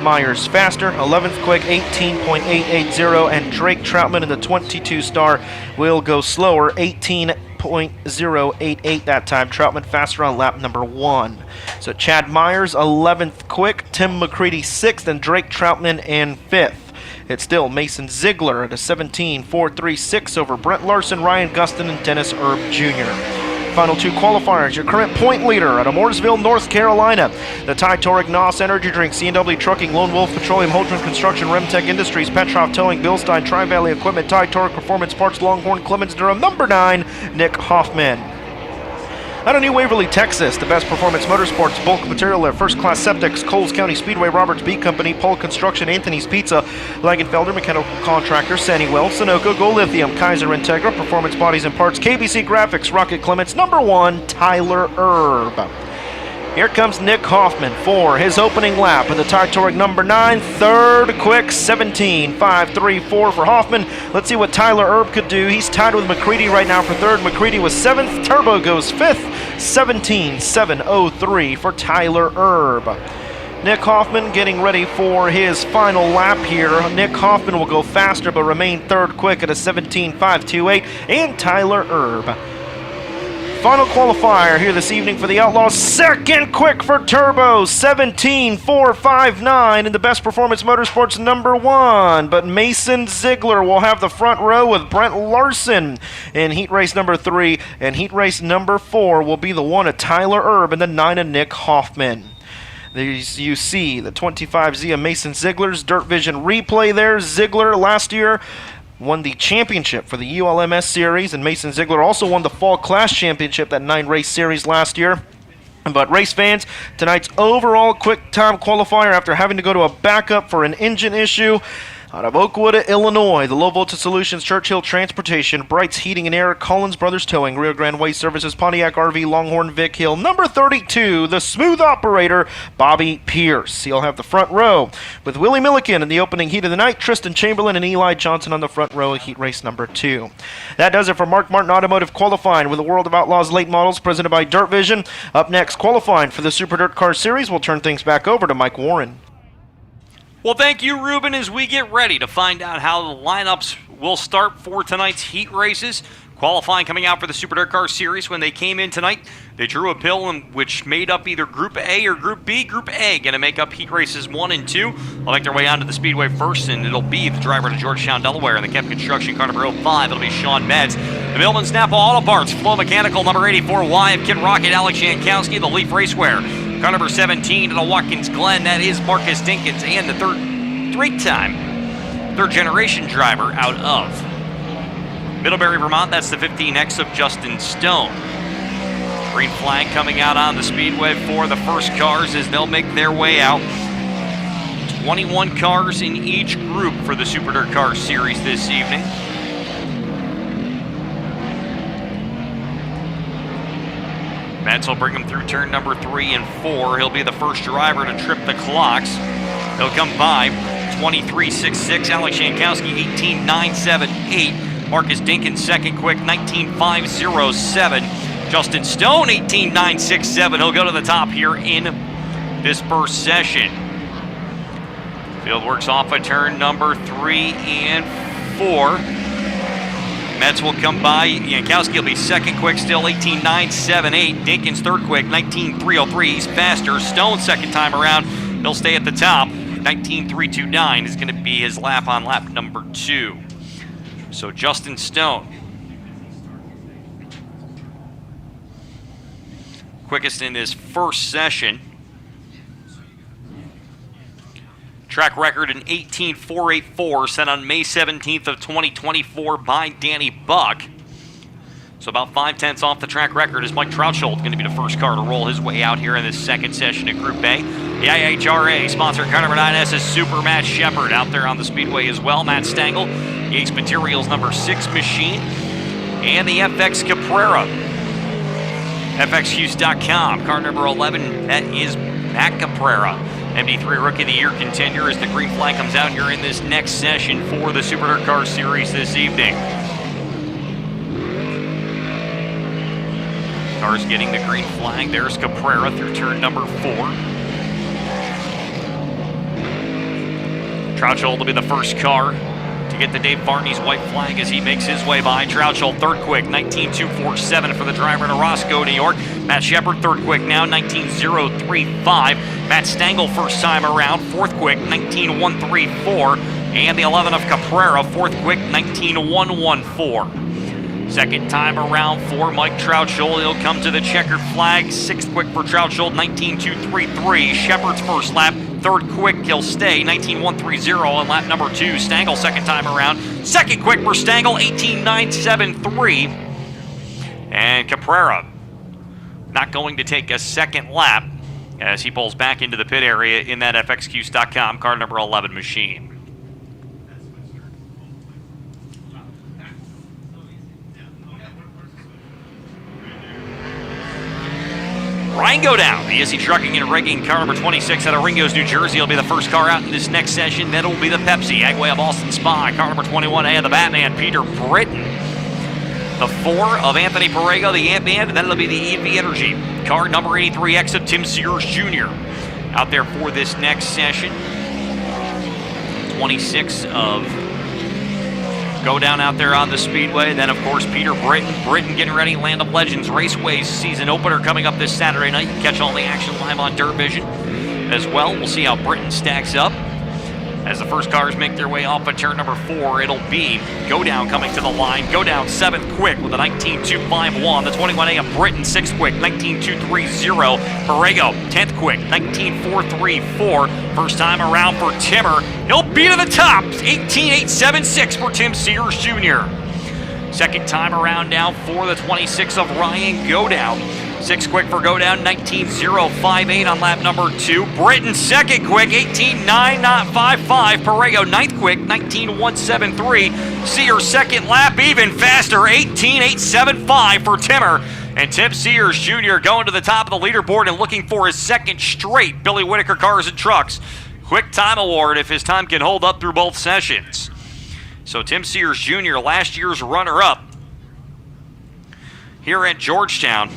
Myers faster, 11th quick, 18.880, and Drake Troutman in the 22 star will go slower, 18.088 that time. Troutman faster on lap number 1. So Chad Myers 11th quick, Tim McCready 6th, and Drake Troutman in 5th. It's still Mason Ziegler at a 17.436 over Brent Larson, Ryan Gustin, and Dennis Erb Jr. Final 2 qualifiers, your current point leader out of Mooresville, North Carolina. The Ty-Toric NOS Energy Drink, C&W Trucking, Lone Wolf Petroleum, Holdren Construction, Remtech Industries, Petroff Towing, Bilstein, Tri-Valley Equipment, Ty-Toric Performance Parts, Longhorn, Clemens Durham. Number 9, Nick Hoffman. Out of New Waverly, Texas, the Best Performance Motorsports, Bulk Material Lift, First Class Septics, Coles County Speedway, Roberts Beat Company, Pole Construction, Anthony's Pizza, Langenfelder Mechanical Contractor, Sannywell, Sunoco, Go Lithium, Kaiser Integra, Performance Bodies and Parts, KBC Graphics, Rocket Clements. Number 1, Tyler Erb. Here comes Nick Hoffman for his opening lap of the Ty-Toric number 9, 3rd quick, 17.534 for Hoffman. Let's see what Tyler Erb could do. He's tied with McCready right now for 3rd. McCready was 7th. Turbo goes 5th, 17.703 for Tyler Erb. Nick Hoffman getting ready for his final lap here. Nick Hoffman will go faster but remain 3rd quick at a 17.528, and Tyler Erb. Final qualifier here this evening for the Outlaws. 2nd quick for Turbo, 17.459 in the Best Performance Motorsports number 1. But Mason Ziegler will have the front row with Brent Larson in heat race number 3. And heat race number 4 will be the 1 of Tyler Erb and the 9 of Nick Hoffman. These you see the 25Z of Mason Ziegler's DIRTVision replay there. Ziegler last year won the championship for the ULMS series, and Mason Ziegler also won the Fall Class Championship, that 9-race series last year. But race fans, tonight's overall quick time qualifier after having to go to a backup for an engine issue. Out of Oakwood, Illinois, the Low Voltage Solutions, Churchill Transportation, Bright's Heating and Air, Collins Brothers Towing, Rio Grande Waste Services, Pontiac RV, Longhorn Vic Hill. Number 32, the smooth operator, Bobby Pierce. He'll have the front row with Willie Milliken in the opening heat of the night, Tristan Chamberlain and Eli Johnson on the front row of heat race number 2. That does it for Mark Martin Automotive qualifying with the World of Outlaws late models presented by DIRTVision. Up next, qualifying for the Super Dirt Car Series, we'll turn things back over to Mike Warren. Well, thank you, Ruben, as we get ready to find out how the lineups will start for tonight's heat races. Qualifying coming out for the Super DIRTcar Series. When they came in tonight, they drew a pill which made up either Group A or Group B. Group A going to make up heat races 1 and 2. They'll make their way onto the Speedway first, and it'll be the driver to Georgetown, Delaware, in the Kemp Construction car number 05. It'll be Sean Metz. The Millman's Napa Auto Parts, Flow Mechanical number 84, Wyatt Kid Rocket, Alex Jankowski, the Leaf Raceware. Car number 17 to the Watkins Glen, that is Marcus Dinkins, and the third generation driver out of Middlebury, Vermont. That's the 15X of Justin Stone. Green flag coming out on the speedway for the first cars as they'll make their way out. 21 cars in each group for the Super DIRTcar Series this evening. Metz will bring him through turn number 3 and 4. He'll be the first driver to trip the clocks. He'll come by 23.66. Alex Jankowski 18.978. Marcus Dinkins second quick 19.507. Justin Stone 18.967. He'll go to the top here in this first session. Field works off of turn number 3 and 4. Metz will come by. Jankowski will be second quick still, 18.978. Dinkins third quick, 19.303. He's faster. Stone second time around. He'll stay at the top. 19.329 is going to be his lap on lap number 2. So Justin Stone quickest in this first session. Track record in 18.484, set on May 17th of 2024 by Danny Buck. So about 5/10 off the track record is Mike Troutschuld going to be the first car to roll his way out here in this second session in Group A. The IHRA sponsored car number 9S is Super Matt Shepard out there on the speedway as well. Matt Stengel, Yates Materials number 6 machine, and the FX Caprera. FXHughes.com, car number 11, that is Matt Caprera. MD3 Rookie of the Year contender as the green flag comes out here in this next session for the Super DIRTcar Series this evening. Cars getting the green flag. There's Caprera through turn number 4. Troutschuld will be the first car to get the Dave Varney's white flag as he makes his way by. Troutschuld third quick, 19.247 for the driver in Roscoe, New York. Matt Shepard third quick now, 19.035. Matt Stengel first time around, fourth quick, 19.134. And the 11 of Caprera, fourth quick, 19.114. Second time around for Mike Troutschuld. He'll come to the checkered flag. Sixth quick for Troutschuld, 19.233. Shepard's first lap. Third quick, he'll stay, 19.130 on lap number 2. Stengel second time around. Second quick for Stengel, 18.973. And Caprera not going to take a second lap as he pulls back into the pit area in that FXQs.com car number 11 machine. Ryan Godown, the ESC Trucking and Rigging car number 26 out of Ringo's, New Jersey, will be the first car out in this next session. Then it will be the Pepsi Agway of Austin Spa, car number 21A of the Batman, Peter Britton. The 4 of Anthony Parego, the Ant-Man, and then it'll be the EV Energy, car number 83X of Tim Sears Jr. out there for this next session. 26 of Godown out there on the speedway. Then, of course, Peter Britton. Britton getting ready. Land of Legends Raceway season opener coming up this Saturday night. You can catch all the action live on DIRTVision as well. We'll see how Britton stacks up. As the first cars make their way off of turn number 4, it'll be Godown coming to the line. Godown 7th quick with a 19.251. The 21A of Britton 6th quick, 19.230. Parego 10th quick, 19.434. First time around for Timmer. He'll be to the top, 18.876 for Tim Sears Jr. Second time around now for the 26 of Ryan Godown. 6th quick for Godown, 19.058 on lap number 2. Britton second quick, 18.955. Parego 9th quick, 19.173. Sears second lap, even faster, 18.875 for Timmer. And Tim Sears Jr. going to the top of the leaderboard and looking for his second straight Billy Whitaker Cars and Trucks Quick Time Award if his time can hold up through both sessions. So Tim Sears Jr., last year's runner-up here at Georgetown.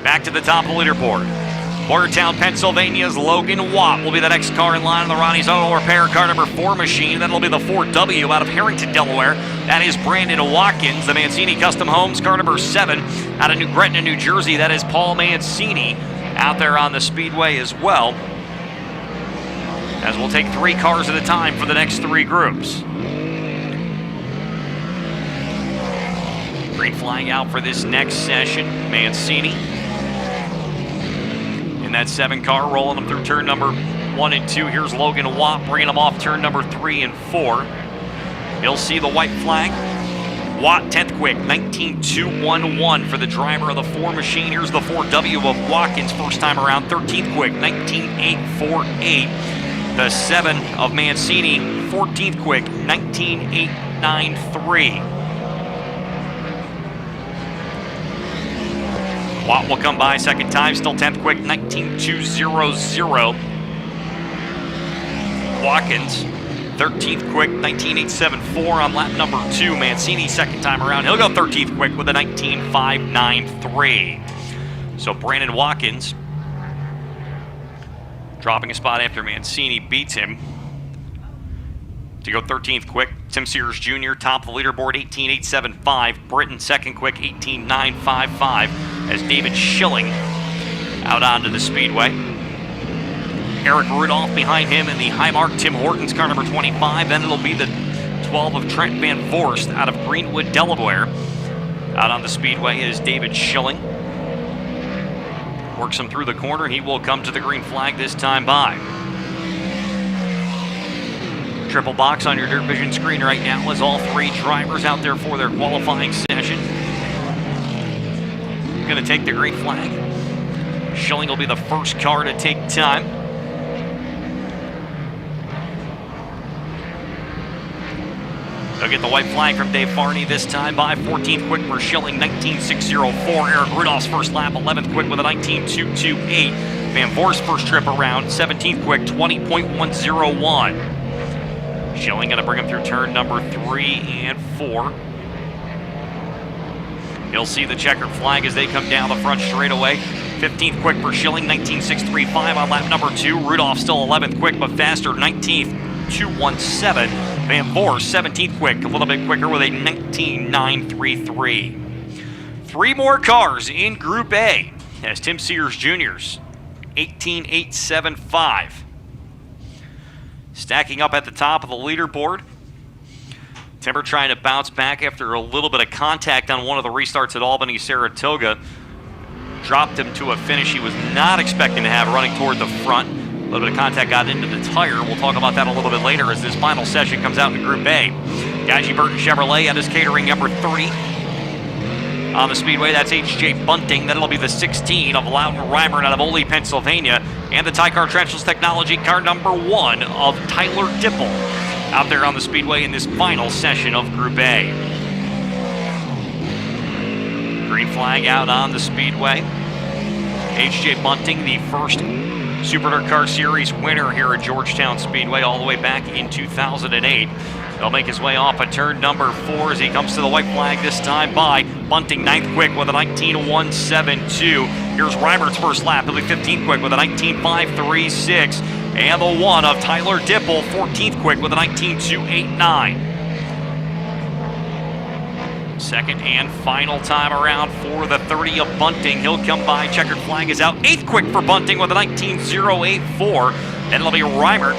Back to the top of the leaderboard. Boyertown, Pennsylvania's Logan Watt will be the next car in line on the Ronnie's Auto Repair car number 4 machine. Then it'll be the 4W out of Harrington, Delaware. That is Brandon Watkins. The Mancini Custom Homes car number 7 out of New Gretna, New Jersey. That is Paul Mancini out there on the speedway as well. As we'll take 3 cars at a time for the next 3 groups. Green flag out for this next session. Mancini in that 7 car, rolling them through turn number 1 and 2. Here's Logan Watt bringing them off turn number 3 and 4. He'll see the white flag. Watt 10th quick, 19.211 for the driver of the 4 machine. Here's the 4W of Watkins first time around, 13th quick, 19.848. The 7 of Mancini, 14th quick, 19.893. Watt will come by second time, still 10th quick, 19.200. Watkins, 13th quick, 19.874 on lap number 2. Mancini second time around, he'll go 13th quick with a 19.593. So Brandon Watkins dropping a spot after Mancini beats him to go 13th quick. Tim Sears Jr. top of the leaderboard, 18.875. Britton second quick, 18.955. As David Schilling out onto the speedway. Eric Rudolph behind him in the high mark. Tim Hortons car number 25. Then it'll be the 12 of Trent Van Voorst out of Greenwood, Delaware. Out on the speedway is David Schilling. Works him through the corner. He will come to the green flag this time by. Triple box on your DIRTVision screen right now as all three drivers out there for their qualifying session. Going to take the green flag. Schilling will be the first car to take time. They'll get the white flag from Dave Farney this time by 14th quick for Schilling, 19.604. Eric Rudolph's first lap, 11th quick with a 19.228. Van Voorst's first trip around, 17th quick, 20.101. Schilling going to bring him through turn number 3 and 4. You'll see the checkered flag as they come down the front straightaway. 15th quick for Schilling, 19.635 on lap number 2. Rudolph still 11th quick, but faster, 19.217. Van Voorst, 17th quick, a little bit quicker with a 19.933. 3 more cars in Group A as Tim Sears Jr.'s 18.875. Stacking up at the top of the leaderboard. Timber trying to bounce back after a little bit of contact on one of the restarts at Albany, Saratoga. Dropped him to a finish he was not expecting to have running toward the front. A little bit of contact got into the tire. We'll talk about that a little bit later as this final session comes out in Group A. Gagey Burton Chevrolet at his catering number 30. On the speedway, that's H.J. Bunting. That'll be the 16 of Loudon Reimert out of Ole, Pennsylvania. And the DIRTcar Trenchless Technology car number 1 of Tyler Dipple out there on the speedway in this final session of Group A. Green flag out on the speedway. H.J. Bunting, the first Super DIRTcar Series winner here at Georgetown Speedway all the way back in 2008. He'll make his way off at turn number 4 as he comes to the white flag this time by Bunting, 9th quick with a 19.172. Here's Reimert's first lap. He'll be 15th quick with a 19.536. And the 1 of Tyler Dipple, 14th quick with a 19.289. Second and final time around for the 30 of Bunting. He'll come by. Checkered flag is out. 8th quick for Bunting with a 19.084. Then it'll be Reimert.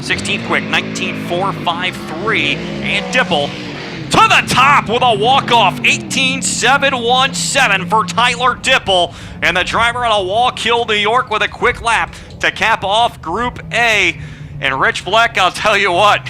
16th quick, 19.453. And Dipple to the top with a walk-off. 18.717 for Tyler Dipple. And the driver out of Wallkill, New York with a quick lap to cap off Group A. And Rich Bleck, I'll tell you what,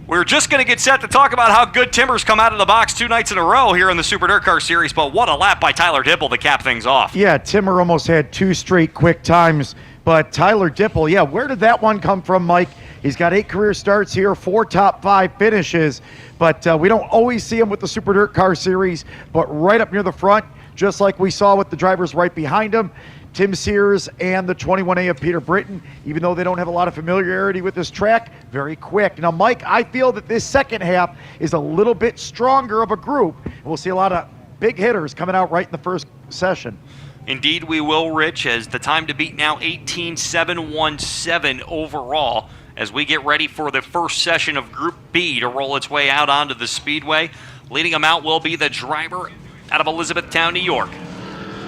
we're just going to get set to talk about how good Timber's come out of the box 2 nights in a row here in the Super DIRTcar Series, but what a lap by Tyler Dipple to cap things off. Yeah, Timber almost had 2 straight quick times, but Tyler Dipple, yeah, where did that one come from, Mike? He's got 8 career starts here, 4 top 5 finishes, but we don't always see him with the Super DIRTcar Series, but right up near the front, just like we saw with the drivers right behind him, Tim Sears and the 21A of Peter Britton, even though they don't have a lot of familiarity with this track, very quick. Now, Mike, I feel that this second half is a little bit stronger of a group. We'll see a lot of big hitters coming out right in the first session. Indeed, we will, Rich, as the time to beat now 18.717 overall as we get ready for the first session of Group B to roll its way out onto the speedway. Leading them out will be the driver out of Elizabethtown, New York.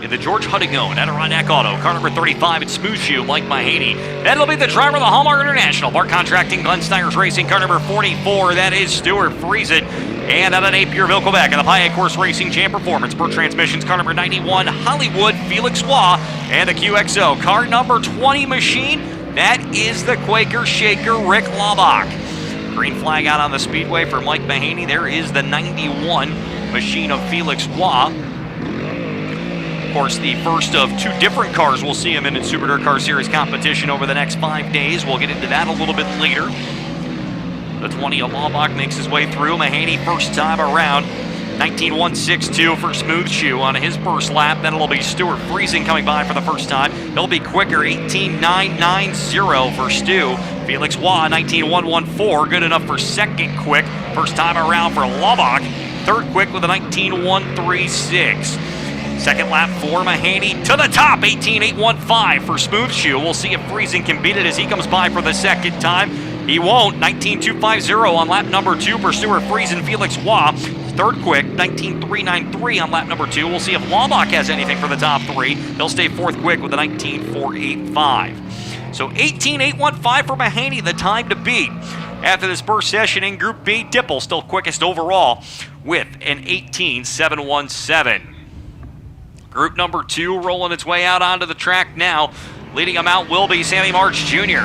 In the George Huddigon Adirondack Auto, car number 35, it's Smooth Shoe, Mike Mahaney. That'll be the driver of the Hallmark International, Bart Contracting, Glenn Steyer's Racing, car number 44, that is Stuart Friesen. And out of Naperville, Quebec, and the Payet Course Racing Champ Performance, Burt Transmissions, car number 91, Hollywood, Felix Waugh, and the QXO, car number 20 machine, that is the Quaker Shaker, Rick Laubach. Green flag out on the speedway for Mike Mahaney. There is the 91 machine of Felix Waugh. Of course, the first of 2 different cars we'll see him in Super DIRTcar Series competition over the next 5 days. We'll get into that a little bit later. The 20 of Laubach makes his way through. Mahaney first time around. 19.162 for Smooth Shoe on his first lap. Then it'll be Stuart Friesen coming by for the first time. He'll be quicker, 18.990 for Stu. Felix Waugh, 19.114, good enough for second quick. First time around for Laubach. Third quick with a 19.136. Second lap for Mahaney to the top, 18.815 for Smooth Shoe. We'll see if Friesen can beat it as he comes by for the second time. He won't. 19.250 on lap number 2 for Stuart Friesen. Felix Waugh, third quick, 19.393 on lap number 2. We'll see if Laubach has anything for the top 3. He'll stay fourth quick with a 19.485. So 18.815 for Mahaney, the time to beat. After this first session in Group B, Dipple still quickest overall with an 18.717. Group number 2 rolling its way out onto the track now. Leading them out will be Sammy March Jr.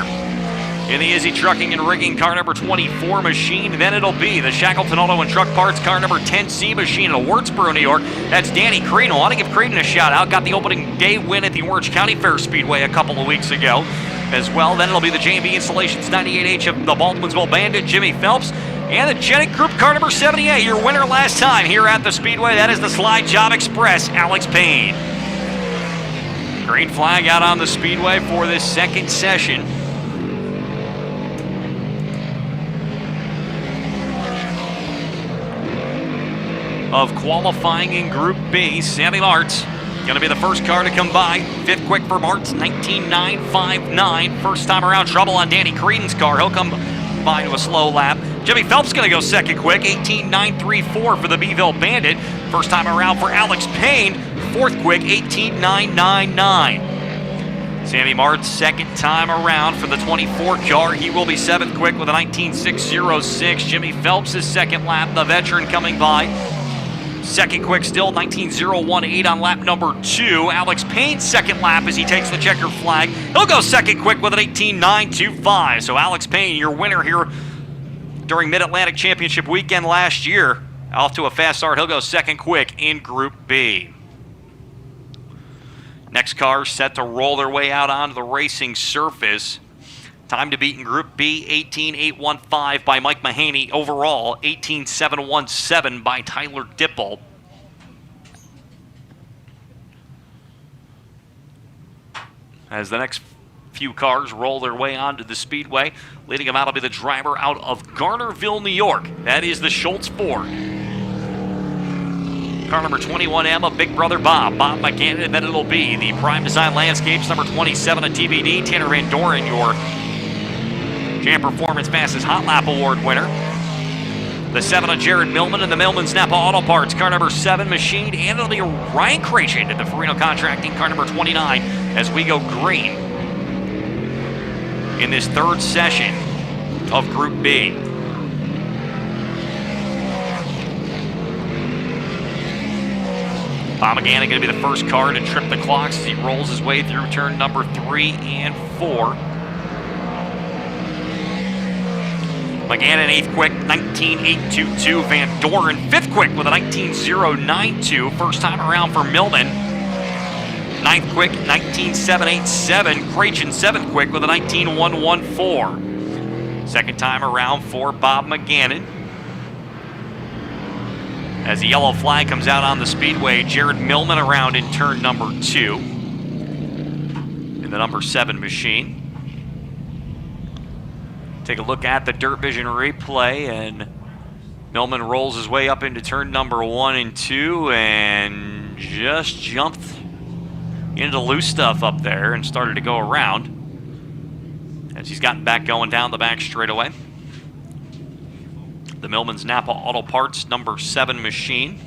In the Izzy Trucking and Rigging car number 24 machine. Then it'll be the Shackleton Auto and Truck Parts car number 10C machine in Wardsboro, New York. That's Danny Creedon. I want to give Creedon a shout out. Got the opening day win at the Orange County Fair Speedway a couple of weeks ago as well. Then it'll be the J&B Installations 98H of the Baldwinsville Bandit, Jimmy Phelps. And the Genic Group car number 78, your winner last time here at the Speedway. That is the Slide Job Express, Alex Payne. Green flag out on the Speedway for this second session. Of qualifying in Group B, Sammy Martz going to be the first car to come by. 5th quick for Martz, 19.959. First time around, trouble on Danny Creedon's car. He'll come by to a slow lap. Jimmy Phelps going to go second quick, 18.934 for the Beeville Bandit. First time around for Alex Payne, 4th quick, 18.999. Sammy Martz, second time around for the 24 car. He will be 7th quick with a 19.606. Jimmy Phelps' his second lap, the veteran coming by. Second quick still, 19.018 on lap number 2. Alex Payne's second lap as he takes the checkered flag. He'll go second quick with an 18.925. So Alex Payne, your winner here during Mid-Atlantic Championship weekend last year. Off to a fast start. He'll go second quick in Group B. Next car set to roll their way out onto the racing surface. Time to beat in Group B, 18.815 by Mike Mahaney. Overall, 18.717 by Tyler Dipple. As the next few cars roll their way onto the Speedway, leading them out will be the driver out of Garnerville, New York. That is the Schultz Ford. Car number 21M of Big Brother Bob McGannon, and then it'll be the Prime Design Landscapes, number 27 of TBD, Tanner Van Doren, your Jam Performance Fastest Hot Lap Award winner. The 7 of Jared Millman and the Millman's Napa Auto Parts, car number 7 machined, and it'll be Ryan Krachin at the Farino Contracting, car number 29, as we go green in this third session of Group B. Bob McGannon going to be the first car to trip the clocks as he rolls his way through turn number 3 and 4. McGannon 8th quick, 19.822. Van Doren 5th quick with a 19.092. First time around for Millman. 9th quick, 19.787. Krachin 7th quick with a 19.114. Second time around for Bob McGannon. As the yellow flag comes out on the Speedway, Jared Millman around in turn number 2 in the number 7 machine. Take a look at the DIRTVision replay, and Millman rolls his way up into turn number 1 and 2 and just jumped into loose stuff up there and started to go around as he's gotten back going down the back straightaway. The Millman's Napa Auto Parts number 7 machine.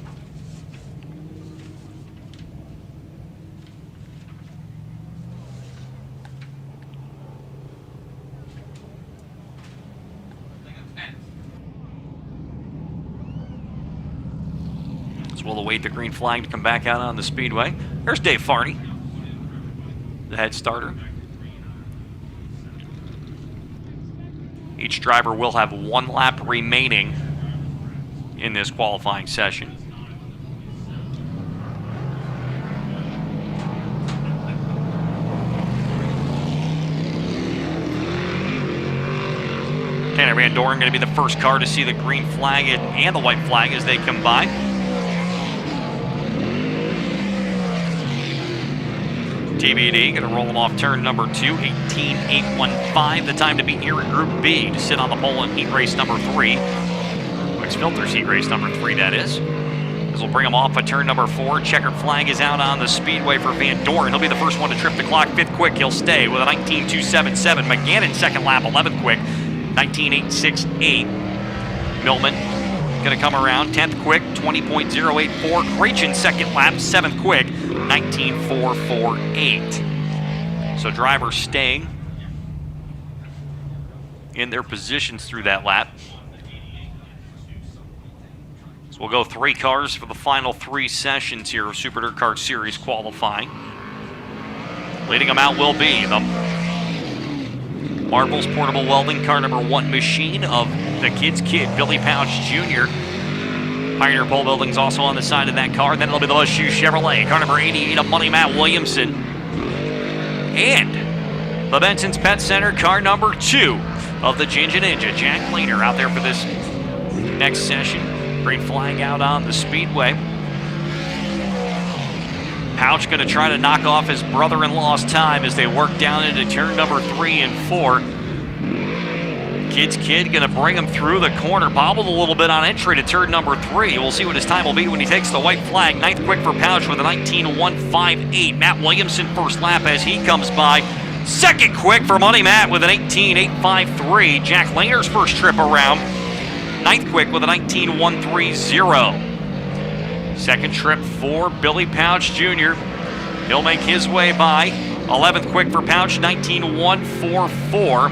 So we'll await the green flag to come back out on the Speedway. There's Dave Farney, the head starter. Each driver will have 1 lap remaining in this qualifying session. Tanner Van Doren going to be the first car to see the green flag and the white flag as they come by. TBD going to roll them off turn number 2, 18.815. The time to beat here in Group B to sit on the pole in heat race number 3. Mixed Filters heat race number 3, that is. This will bring them off at turn number 4. Checkered flag is out on the Speedway for Van Doren. He'll be the first one to trip the clock. 5th quick, he'll stay with a 19.277. McGannon second lap, 11th quick, 19.868. Millman going to come around, 10th quick, 20.084. Krachin second lap, 7th quick, 19.448. So drivers staying in their positions through that lap. So we'll go 3 cars for the final 3 sessions here of Super DIRTcar Series qualifying. Leading them out will be the Marvel's Portable Welding Car number 1 machine of the kid's kid, Billy Pouch Jr. Pioneer Pole Building's also on the side of that car. Then it'll be the Buzz Shoe Chevrolet, car number 88 of Money Matt Williamson. And the Benson's Pet Center, car number 2 of the Ginger Ninja, Jack Leaner, out there for this next session. Green flag out on the speedway. Pouch going to try to knock off his brother-in-law's time as they work down into turn number 3 and 4. Kid's kid going to bring him through the corner, bobbled a little bit on entry to turn number 3. We'll see what his time will be when he takes the white flag. 9th quick for Pouch with a 19.158. Matt Williamson first lap as he comes by. 2nd quick for Money Matt with an 18.853. Jack Lehner's first trip around. 9th quick with a 19.130. 2nd trip for Billy Pouch Jr. He'll make his way by. 11th quick for Pouch, 19.144.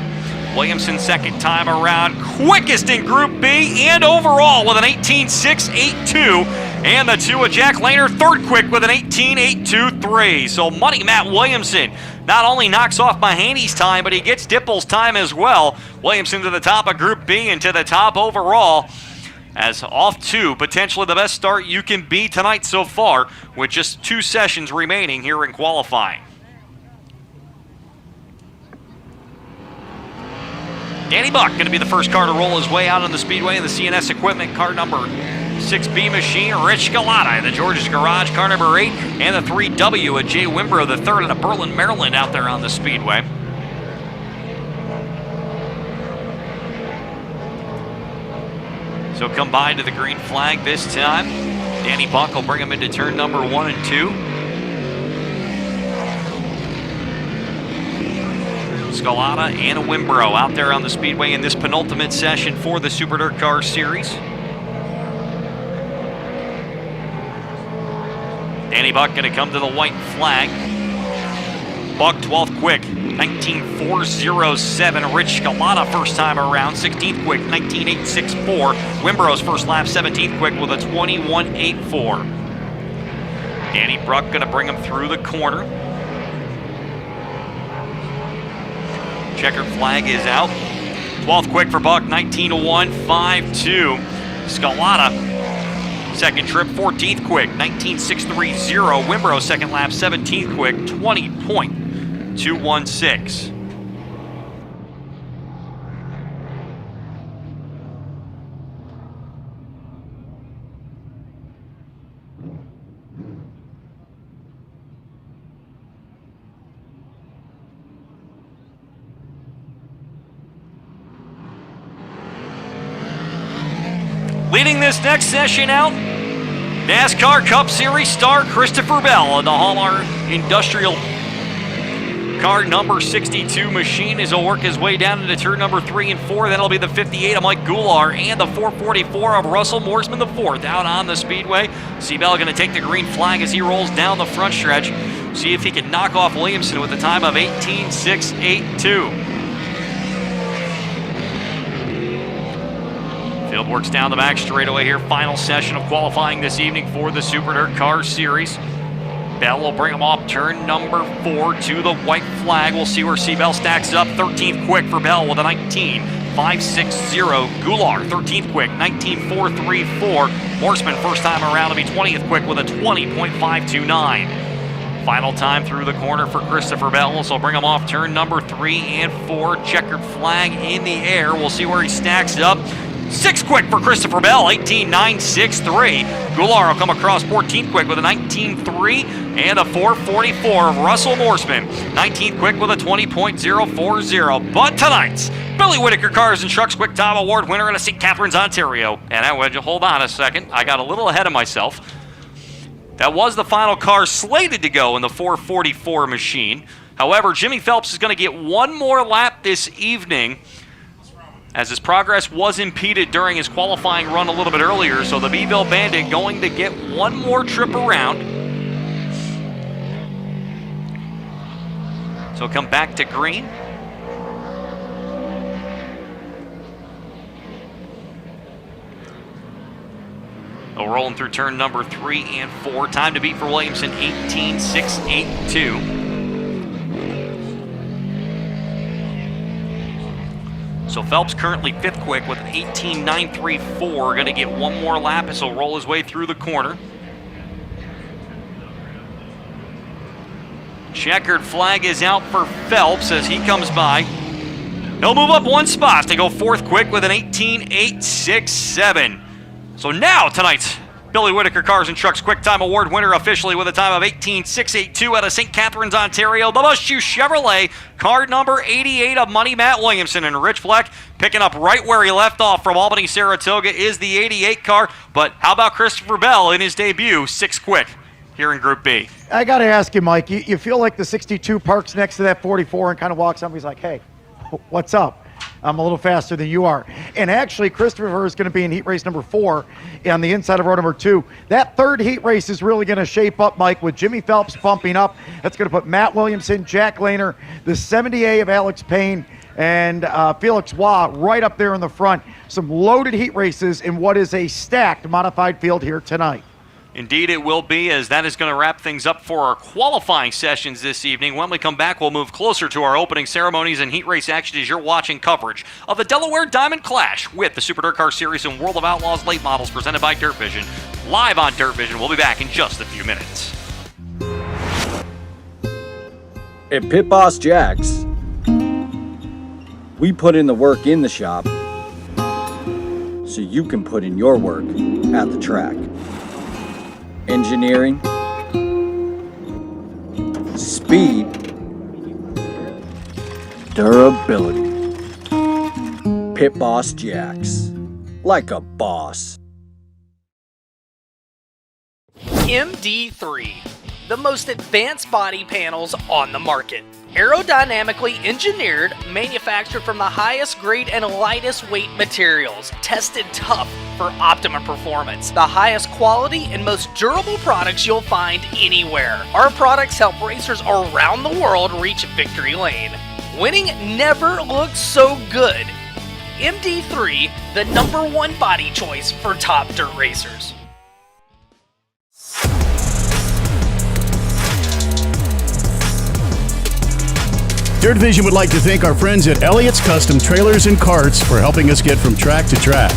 Williamson second time around, quickest in Group B and overall with an 18.682. And the 2 of Jack Lehner, 3rd quick with an 18.823. So Money Matt Williamson not only knocks off Mahaney's time, but he gets Dipple's time as well. Williamson to the top of Group B and to the top overall. As off to potentially the best start you can be tonight so far, with just 2 sessions remaining here in qualifying. Danny Buck going to be the first car to roll his way out on the speedway in the CNS equipment, car number 6B machine. Rich Galata, the George's Garage, car number 8, and the 3W at Jay Wimbrough, the 3rd out of Berlin, Maryland, out there on the speedway. So come by to the green flag this time. Danny Buck will bring him into turn number 1 and 2. Scalata and Wimbrough out there on the speedway in this penultimate session for the Super DIRTcar Series. Danny Buck going to come to the white flag. Buck 12th quick, 19.407. Rich Scalata first time around, 16th quick, 19.864. Wimbrough's first lap, 17th quick with a 21.84. Danny Buck going to bring him through the corner. Checkered flag is out. 12th quick for Buck, 19.152. Scalata, second trip, 14th quick, 19.630. Wimbrough, second lap, 17th quick, 20.216. Leading this next session out, NASCAR Cup Series star Christopher Bell in the Hallmark Industrial car number 62 machine as he'll work his way down into turn number 3 and 4. That'll be the 58 of Mike Goulart and the 444 of Russell Mooresman IV out on the speedway. C. Bell going to take the green flag as he rolls down the front stretch. See if he can knock off Williamson with a time of 18.682. Field works down the back straightaway here. Final session of qualifying this evening for the Super DIRTcar Series. Bell will bring him off turn number 4 to the white flag. We'll see where C. Bell stacks up. 13th quick for Bell with a 19.560. Goulart, 13th quick, 19.434. Mooresman, first time around, will be 20th quick with a 20.529. Final time through the corner for Christopher Bell. So bring him off turn number 3 and 4. Checkered flag in the air. We'll see where he stacks up. 6th quick for Christopher Bell, 18.963. Goulart will come across 14th quick with a 19.3 and a 4.44 of Russell Mooresman. 19th quick with a 20.040. But tonight's Billy Whitaker Cars and Trucks Quick Time Award winner out of St. Catharines, Ontario. And I would hold on a second. I got a little ahead of myself. That was the final car slated to go in the 444 machine. However, Jimmy Phelps is going to get one more lap this evening, as his progress was impeded during his qualifying run a little bit earlier. So the Beeville Bandit going to get one more trip around. So come back to green. They'll rolling through turn number 3 and 4. Time to beat for Williamson, 18.682. So Phelps currently 5th quick with 18.934. Going to get one more lap as he'll roll his way through the corner. Checkered flag is out for Phelps as he comes by. He'll move up one spot to go 4th quick with an 18.867. So now tonight's Billy Whitaker Cars and Trucks Quick Time Award winner officially with a time of 18.682 out of St. Catharines, Ontario. The Mushu Chevrolet, card number 88 of Money Matt Williamson. And Rich Fleck picking up right where he left off from Albany, Saratoga is the 88 car. But how about Christopher Bell in his debut, 6th quick here in Group B? I got to ask you, Mike, you feel like the 62 parks next to that 44 and kind of walks up. He's like, hey, what's up? I'm a little faster than you are. And actually, Christopher is going to be in heat race number 4 on the inside of row number 2. That third heat race is really going to shape up, Mike, with Jimmy Phelps bumping up. That's going to put Matt Williamson, Jack Lehner, the 70A of Alex Payne, and Felix Waugh right up there in the front. Some loaded heat races in what is a stacked modified field here tonight. Indeed it will be, as that is going to wrap things up for our qualifying sessions this evening. When we come back, we'll move closer to our opening ceremonies and heat race action as you're watching coverage of the Delaware Diamond Clash with the Super DIRTcar Series and World of Outlaws Late Models presented by DIRTVision. Live on DIRTVision. We'll be back in just a few minutes. At Pit Boss Jack's, we put in the work in the shop so you can put in your work at the track. Engineering, speed, durability. Pit Boss Jack's, like a boss. MD3, the most advanced body panels on the market. Aerodynamically engineered, manufactured from the highest grade and lightest weight materials, tested tough for optimum performance. The highest quality and most durable products you'll find anywhere. Our products help racers around the world reach victory lane. Winning never looks so good. MD3, the #1 body choice for top dirt racers. DIRTVision would like to thank our friends at Elliott's Custom Trailers and Carts for helping us get from track to track.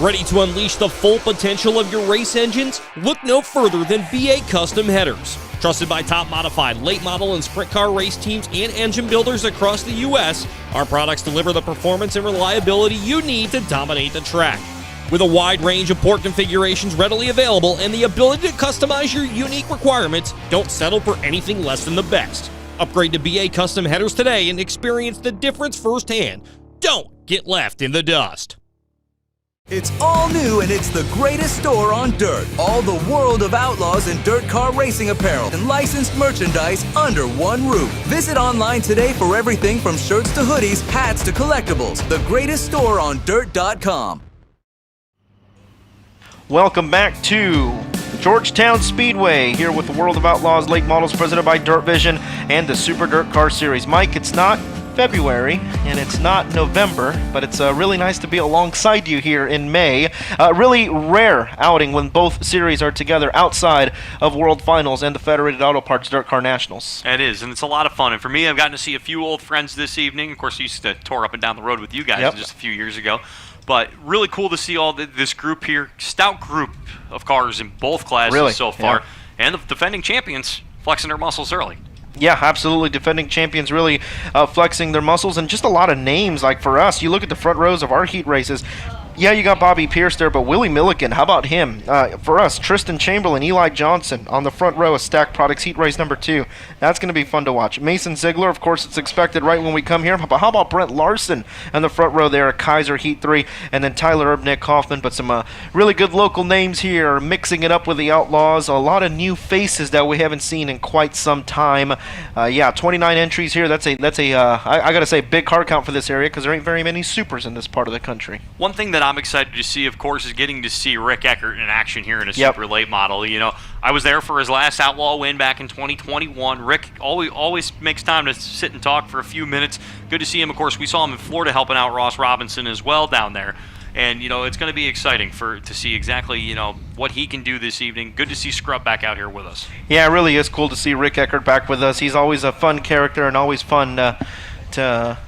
Ready to unleash the full potential of your race engines? Look no further than BA Custom Headers. Trusted by top modified, late model, and sprint car race teams and engine builders across the U.S., our products deliver the performance and reliability you need to dominate the track. With a wide range of port configurations readily available and the ability to customize your unique requirements, don't settle for anything less than the best. Upgrade to BA Custom Headers today and experience the difference firsthand. Don't get left in the dust. It's all new and it's the greatest store on dirt. All the World of Outlaws and dirt car racing apparel and licensed merchandise under one roof. Visit online today for everything from shirts to hoodies, hats to collectibles. The greatest store on DIRT.com. Welcome back to Georgetown Speedway here with the World of Outlaws Late Models presented by DIRTVision and the Super DIRTcar Series. Mike, it's not February, and it's not November, but it's really nice to be alongside you here in May. Really rare outing when both series are together outside of World Finals and the Federated Auto Parts DIRTcar Nationals. It is, and it's a lot of fun. And for me, I've gotten to see a few old friends this evening. Of course, I used to tour up and down the road with you guys just a few years ago. But really cool to see all this group here. Stout group of cars in both classes so far. Yeah. And the defending champions flexing their muscles early. Yeah, absolutely. Defending champions really flexing their muscles, and just a lot of names. Like for us, you look at the front rows of our heat races. Yeah, you got Bobby Pierce there, but Willie Milliken, how about him? For us, Tristan Chamberlain, Eli Johnson on the front row of Stack Products Heat Race number 2. That's going to be fun to watch. Mason Ziegler, of course, it's expected right when we come here. But how about Brent Larson on the front row there at Kaiser Heat 3, and then Tyler Nick Kaufman. But some really good local names here, mixing it up with the Outlaws. A lot of new faces that we haven't seen in quite some time. 29 entries here. That's a I got to say, big car count for this area because there ain't very many supers in this part of the country. One thing that I'm excited to see, of course, is getting to see Rick Eckert in action here in a super late model. You know, I was there for his last Outlaw win back in 2021. Rick always makes time to sit and talk for a few minutes. Good to see him. Of course, we saw him in Florida helping out Ross Robinson as well down there. And, you know, it's going to be exciting to see exactly, you know, what he can do this evening. Good to see Scrub back out here with us. Yeah, it really is cool to see Rick Eckert back with us. He's always a fun character and always fun to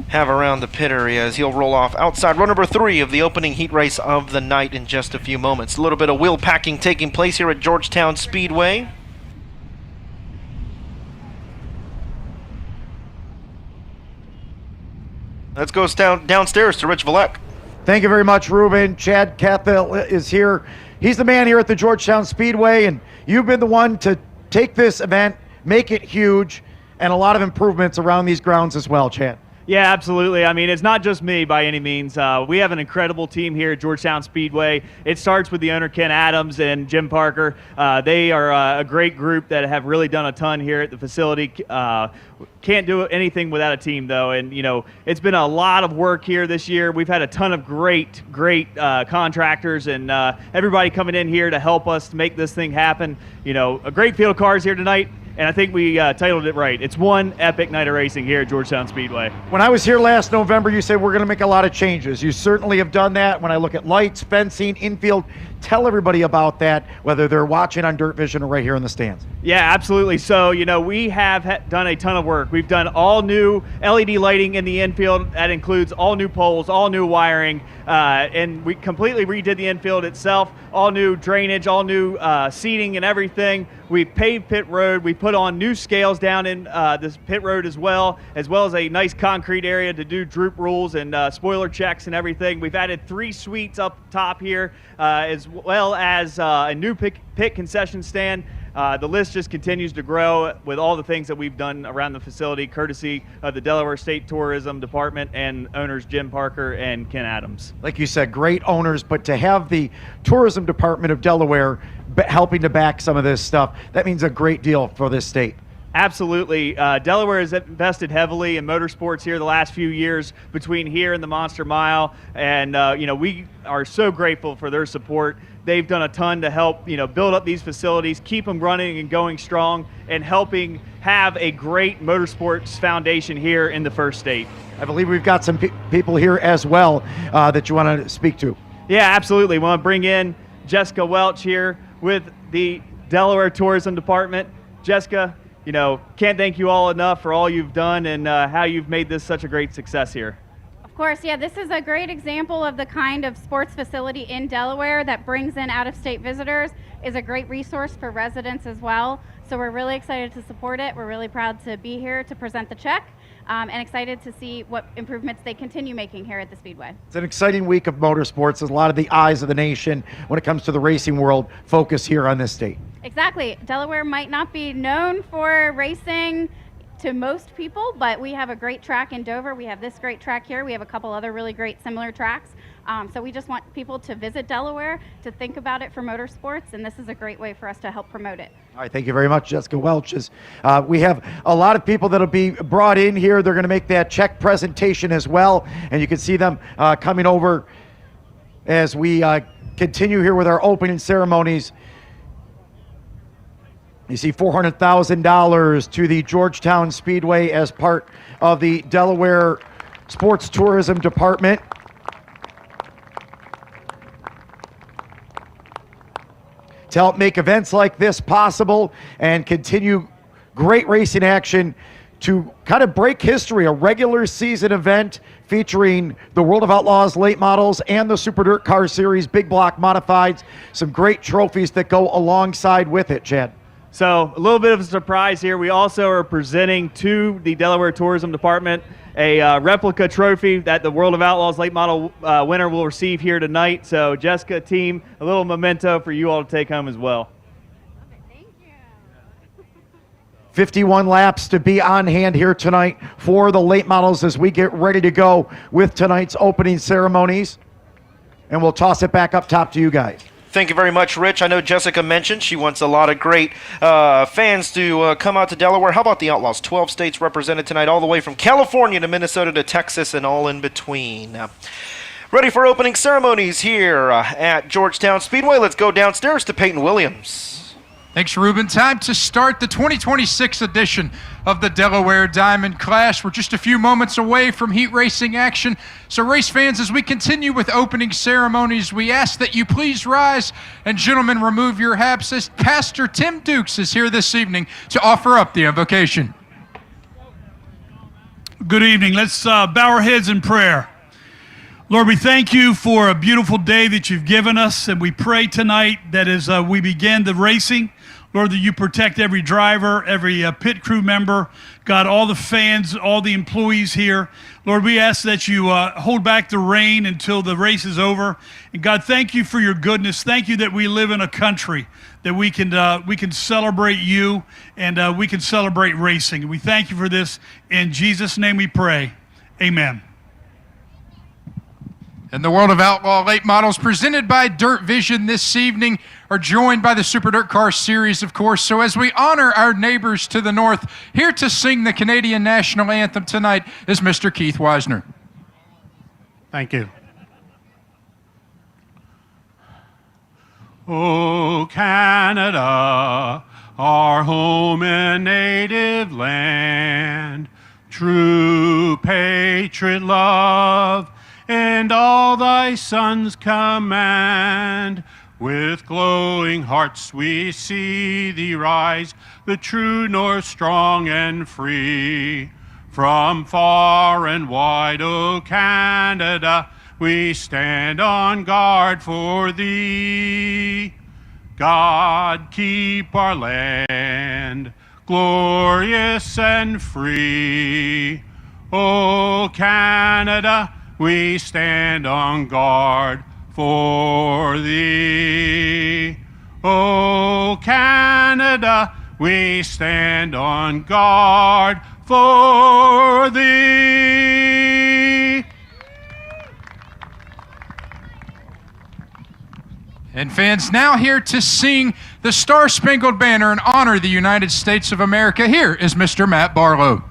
have around the pit area as he'll roll off outside row number 3 of the opening heat race of the night in just a few moments. A little bit of wheel packing taking place here at Georgetown Speedway. Let's go downstairs to Rich Valek. Thank you very much, Ruben. Chad Cathell is here. He's the man here at the Georgetown Speedway, and you've been the one to take this event, make it huge, and a lot of improvements around these grounds as well, Chad. Yeah, absolutely. I mean, it's not just me by any means. We have an incredible team here at Georgetown Speedway. It starts with the owner, Ken Adams, and Jim Parker. They are a great group that have really done a ton here at the facility. Can't do anything without a team, though. And, you know, it's been a lot of work here this year. We've had a ton of great contractors and everybody coming in here to help us make this thing happen. You know, a great field of cars here tonight. And I think we titled it right. It's one epic night of racing here at Georgetown Speedway. When I was here last November, you said we're going to make a lot of changes. You certainly have done that. When I look at lights, fencing, infield, tell everybody about that, whether they're watching on DIRTVision or right here in the stands. Yeah, absolutely. So, you know, we have done a ton of work. We've done all new LED lighting in the infield. That includes all new poles, all new wiring, and we completely redid the infield itself, all new drainage, all new seating and everything. We paved pit road. We put on new scales down in this pit road as well as a nice concrete area to do droop rules and spoiler checks and everything. We've added 3 suites up top here, as well as a new pit concession stand. The list just continues to grow with all the things that we've done around the facility, courtesy of the Delaware State Tourism Department and owners Jim Parker and Ken Adams. Like you said, great owners, but to have the Tourism Department of Delaware helping to back some of this stuff, that means a great deal for this state. Absolutely. Delaware has invested heavily in motorsports here the last few years between here and the Monster Mile, and you know, we are so grateful for their support. They've done a ton to help, you know, build up these facilities, keep them running and going strong, and helping have a great motorsports foundation here in the First State. I believe we've got some people here as well that you want to speak to. Yeah, absolutely. We want to bring in Jessica Welch here with the Delaware Tourism Department. Jessica, you know, can't thank you all enough for all you've done and how you've made this such a great success here. Of course, yeah, this is a great example of the kind of sports facility in Delaware that brings in out-of-state visitors, is a great resource for residents as well. So we're really excited to support it. We're really proud to be here to present the check, and excited to see what improvements they continue making here at the Speedway. It's an exciting week of motorsports. There's a lot of the eyes of the nation when it comes to the racing world focus here on this state. Exactly. Delaware might not be known for racing to most people, but we have a great track in Dover. We have this great track here. We have a couple other really great similar tracks. So we just want people to visit Delaware, to think about it for motorsports, and this is a great way for us to help promote it. All right, thank you very much, Jessica Welch. We have a lot of people that'll be brought in here. They're going to make that check presentation as well, and you can see them coming over as we continue here with our opening ceremonies. You see $400,000 to the Georgetown Speedway as part of the Delaware Sports Tourism Department. To help make events like this possible and continue great racing action to kind of break history, a regular season event featuring the World of Outlaws late models and the Super Dirt Car Series big block modifieds. Some great trophies that go alongside with it, Chad. So a little bit of a surprise here. We also are presenting to the Delaware Tourism Department a replica trophy that the World of Outlaws late model winner will receive here tonight. So Jessica, team, a little memento for you all to take home as well. 51 laps to be on hand here tonight for the late models as we get ready to go with tonight's opening ceremonies. And we'll toss it back up top to you guys. Thank you very much, Rich. I know Jessica mentioned she wants a lot of great fans to come out to Delaware. How about the Outlaws? 12 states represented tonight, all the way from California to Minnesota to Texas and all in between. Ready for opening ceremonies here at Georgetown Speedway. Let's go downstairs to Peyton Williams. Thanks, Ruben. Time to start the 2026 edition of the Delaware Diamond Clash. We're just a few moments away from heat racing action. So race fans, as we continue with opening ceremonies, we ask that you please rise and gentlemen remove your hats as Pastor Tim Dukes is here this evening to offer up the invocation. Good evening. Let's bow our heads in prayer. Lord, we thank you for a beautiful day that you've given us, and we pray tonight that as we begin the racing, Lord, that you protect every driver, every pit crew member, God, all the fans, all the employees here. Lord, we ask that you hold back the rain until the race is over. And God, thank you for your goodness. Thank you that we live in a country that we can celebrate you and we can celebrate racing. We thank you for this. In Jesus' name we pray. Amen. And the World of Outlaw late models presented by DIRTVision this evening are joined by the Super Dirt Car Series, of course. So as we honor our neighbors to the north, here to sing the Canadian National Anthem tonight is Mr. Keith Wisner. Thank you. Oh, Canada, our home and native land, true patriot love, and all thy sons command. With glowing hearts we see thee rise, the true north strong and free. From far and wide, O Canada, we stand on guard for thee. God keep our land glorious and free. O Canada, we stand on guard for thee. O Canada, we stand on guard for thee. And fans, now here to sing the Star-Spangled Banner and honor the United States of America, here is Mr. Matt Barlow.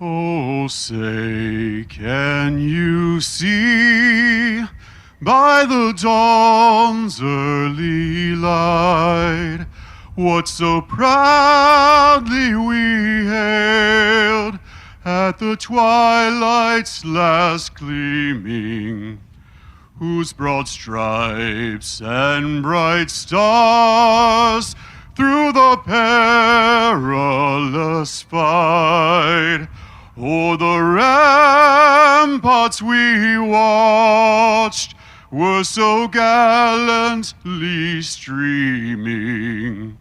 Oh, say, can you see by the dawn's early light what so proudly we hailed at the twilight's last gleaming, whose broad stripes and bright stars through the perilous fight o'er the ramparts we watched were so gallantly streaming,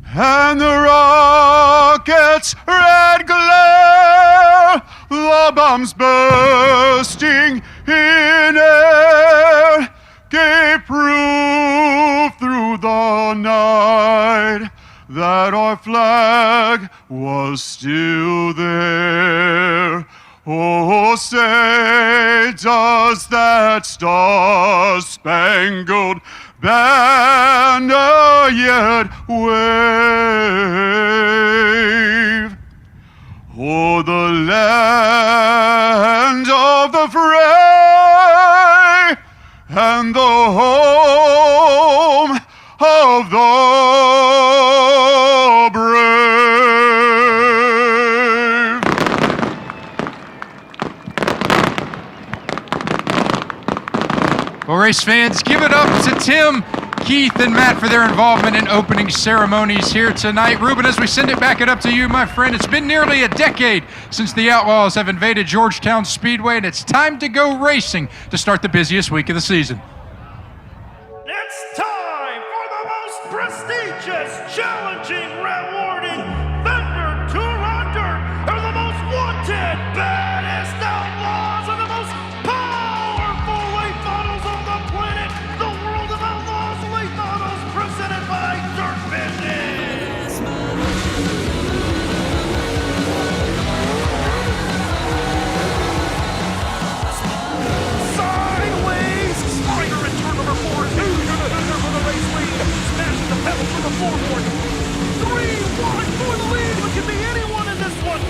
and the rocket's red glare, the bombs bursting in air, gave proof through the night that our flag was still there. Oh, say, does that star-spangled banner yet wave o'er the land of the fray and the whole of the brave. Well, race fans, give it up to Tim, Keith, and Matt for their involvement in opening ceremonies here tonight. Ruben, as we send it back up to you, my friend, it's been nearly a decade since the Outlaws have invaded Georgetown Speedway, and it's time to go racing to start the busiest week of the season. It's time for the most prestigious, challenging, rewarding Thunder Tour on Dirt, or the most wanted, baddest outlaws, and the most powerful late models on the planet. The World of Outlaws late models, presented by DIRTVision. Sideways, Strider in turn number 4, 2 to the center for the race lead, smashing the pedal for the forward. 3 wide for the lead, but can be anyone in this one.